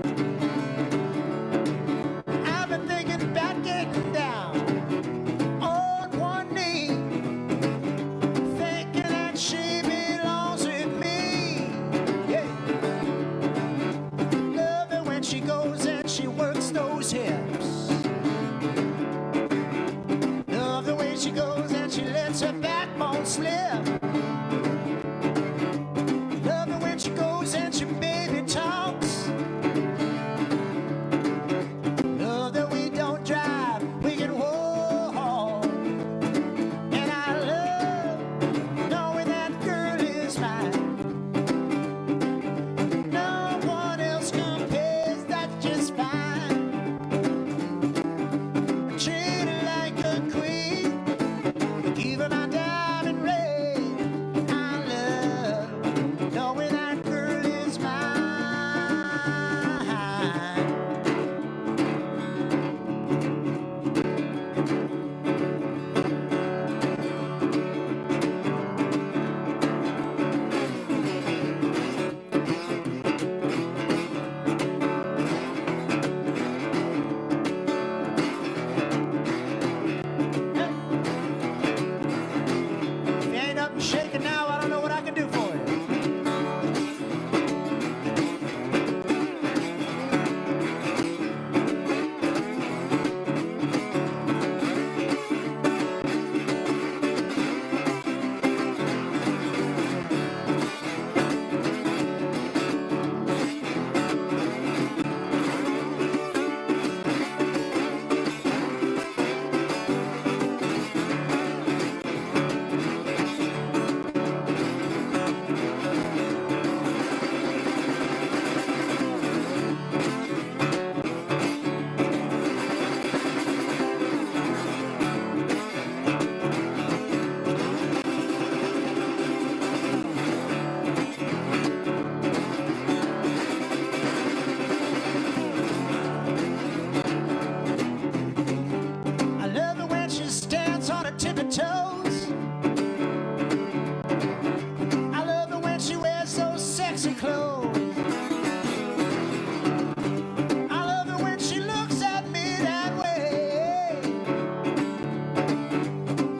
I love it when she looks at me that way.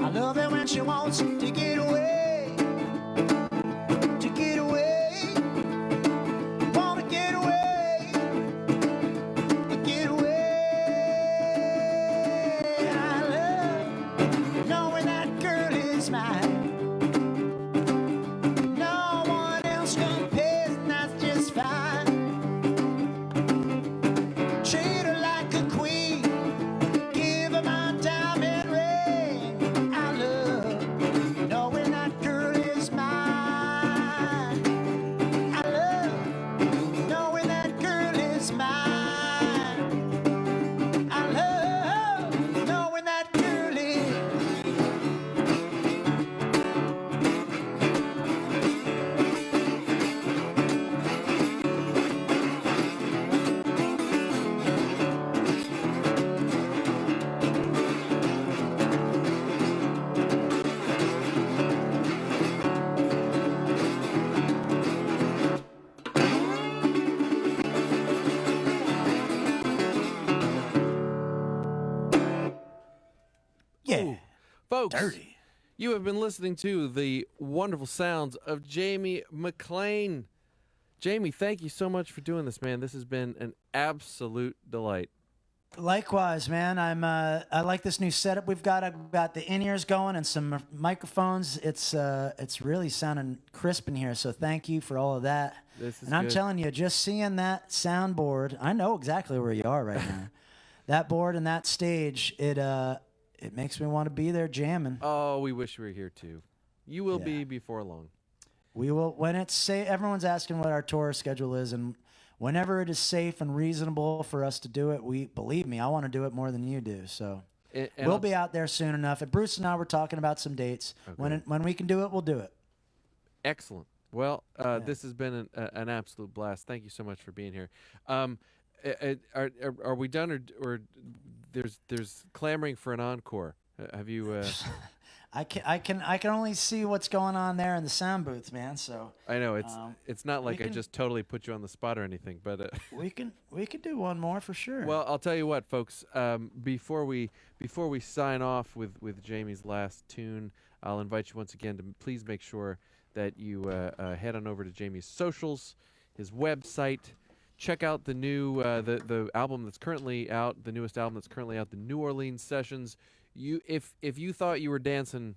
I love it when she wants to get away. To get away. Wanna get away. To get away. I love knowing that girl is mine. No one else compares, and that's just fine. Treat her like a queen, give her my diamond ring. I love knowing that girl is mine. I love knowing that girl is mine. I love knowing that girl is. Yeah. Folks, Dirty. you have been listening to the wonderful sounds of Jamie McLean. Jamie, thank you so much for doing this, man. This has been an absolute delight. Likewise, man. I like this new setup we've got. I've got the in-ears going and some microphones. It's really sounding crisp in here. So thank you for all of that. This is And I'm good. telling you, just seeing that soundboard, I know exactly where you are right now. That board and that stage, it makes me want to be there jamming. Oh, we wish we were here too. You will Yeah. be before long. We will when it's safe. Everyone's asking what our tour schedule is, and whenever it is safe and reasonable for us to do it, believe me, I want to do it more than you do. So And we'll I'll- be out there soon enough. And Bruce and I were talking about some dates. Okay. When we can do it, we'll do it. Excellent. Well, this has been an absolute blast. Thank you so much for being here. Are we done, or there's clamoring for an encore? Have you? I can only see what's going on there in the sound booth, man. So I know it's not like I can- just totally put you on the spot or anything, but we could do one more for sure. well, I'll tell you what, folks. Before we sign off with Jamie's last tune, I'll invite you once again to please make sure that you head on over to Jamie's socials, his website. Check out the new the album that's currently out, the newest album that's currently out, the New Orleans Sessions. If you thought you were dancing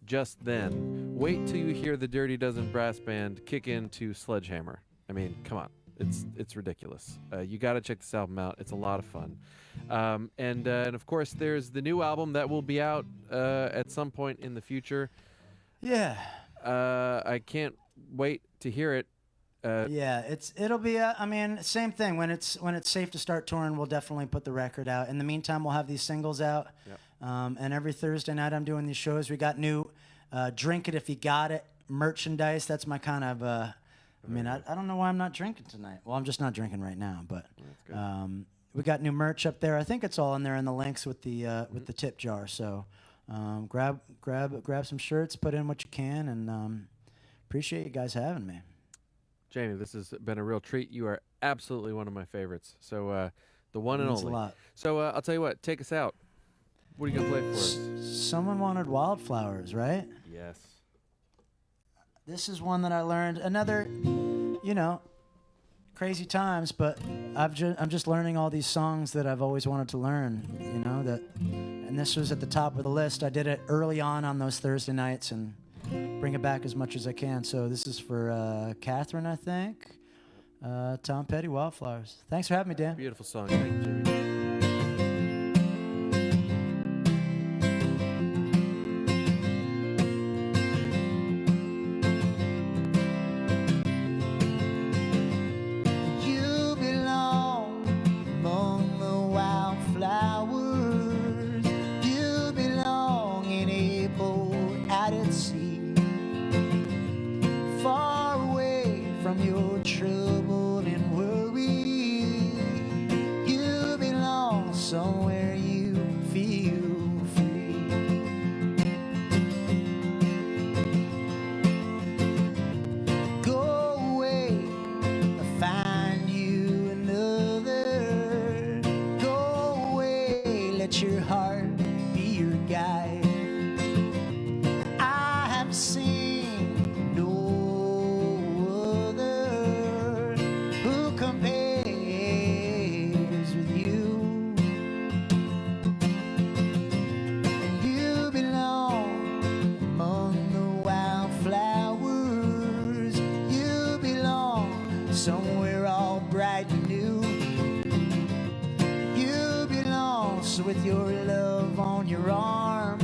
just then, wait till you hear the Dirty Dozen brass band kick into Sledgehammer. I mean, come on, it's ridiculous. You got to check this album out. It's a lot of fun. And of course, there's the new album that will be out at some point in the future. yeah. I can't wait to hear it. Yeah, it'll be. I mean, same thing. When it's safe to start touring, we'll definitely put the record out. In the meantime, we'll have these singles out. Yep. And every Thursday night, I'm doing these shows. We got new "Drink It If You Got It" merchandise. That's my kind of. I mean, I don't know why I'm not drinking tonight. Well, I'm just not drinking right now. But we got new merch up there. I think it's all in there in the links with the tip jar. So grab some shirts, put in what you can, and appreciate you guys having me. Jamie, this has been a real treat. You are absolutely one of my favorites. So the one and Means only. a lot. So I'll tell you what. Take us out. What are you gonna play for us? Someone wanted Wildflowers, right? Yes. This is one that I learned. Another, crazy times, but I'm just learning all these songs that I've always wanted to learn. And this was at the top of the list. I did it early on those Thursday nights and bring it back as much as I can. So this is for Catherine, I think. Tom Petty, Wildflowers. Thanks for having me, Dan. Beautiful song. Thank you, Jamie. You belong among the wildflowers. You belong in a boat out at sea, far away from your trouble and worry. You belong bright and new. You belong, so with your love on your arm,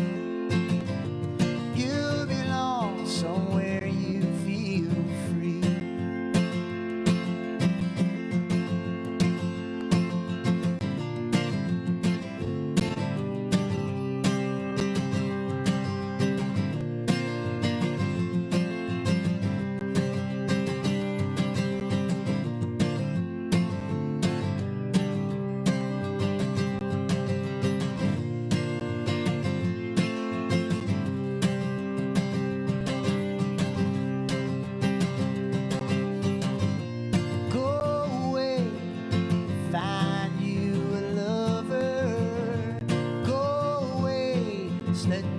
you belong somewhere you feel free.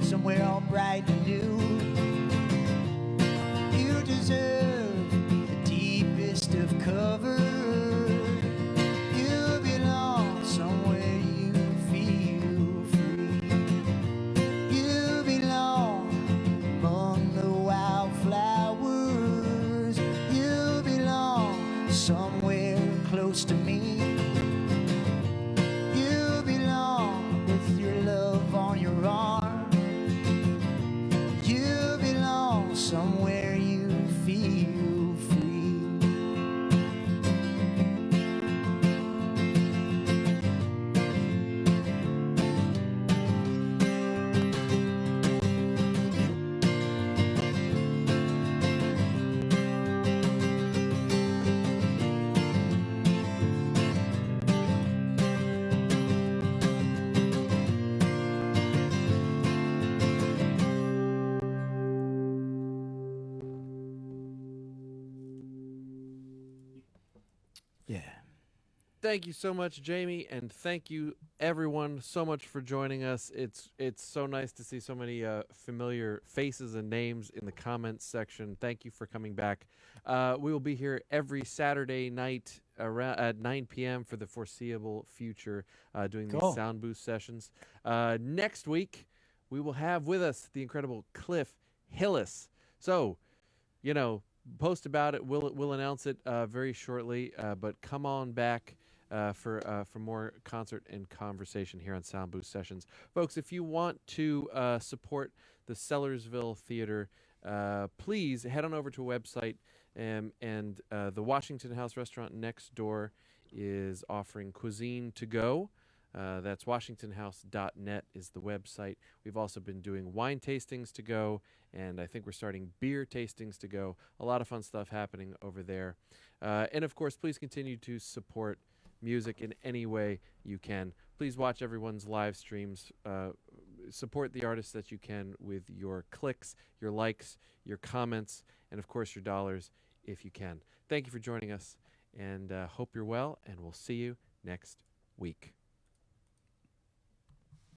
Somewhere all bright and new. You deserve the deepest of cover. You belong somewhere you feel free. You belong among the wildflowers. You belong somewhere close to me. You belong with your love on your arm. Somewhere you feel free. Yeah. Thank you so much, Jamie, and thank you everyone so much for joining us. It's so nice to see so many familiar faces and names in the comments section. Thank you for coming back. We will be here every Saturday night around at 9 p.m. for the foreseeable future, doing these Soundbooth sessions. Next week, we will have with us the incredible Cliff Hillis. So, post about it. We'll announce it very shortly. But come on back for more concert and conversation here on Soundbooth Sessions, folks. If you want to support the Sellersville Theater, please head on over to a website. And the Washington House restaurant next door is offering cuisine to go. That's washingtonhouse.net is the website. We've also been doing wine tastings to go, and I think we're starting beer tastings to go. A lot of fun stuff happening over there. And, of course, please continue to support music in any way you can. Please watch everyone's live streams. Support the artists that you can with your clicks, your likes, your comments, and, of course, your dollars if you can. Thank you for joining us, and hope you're well, and we'll see you next week.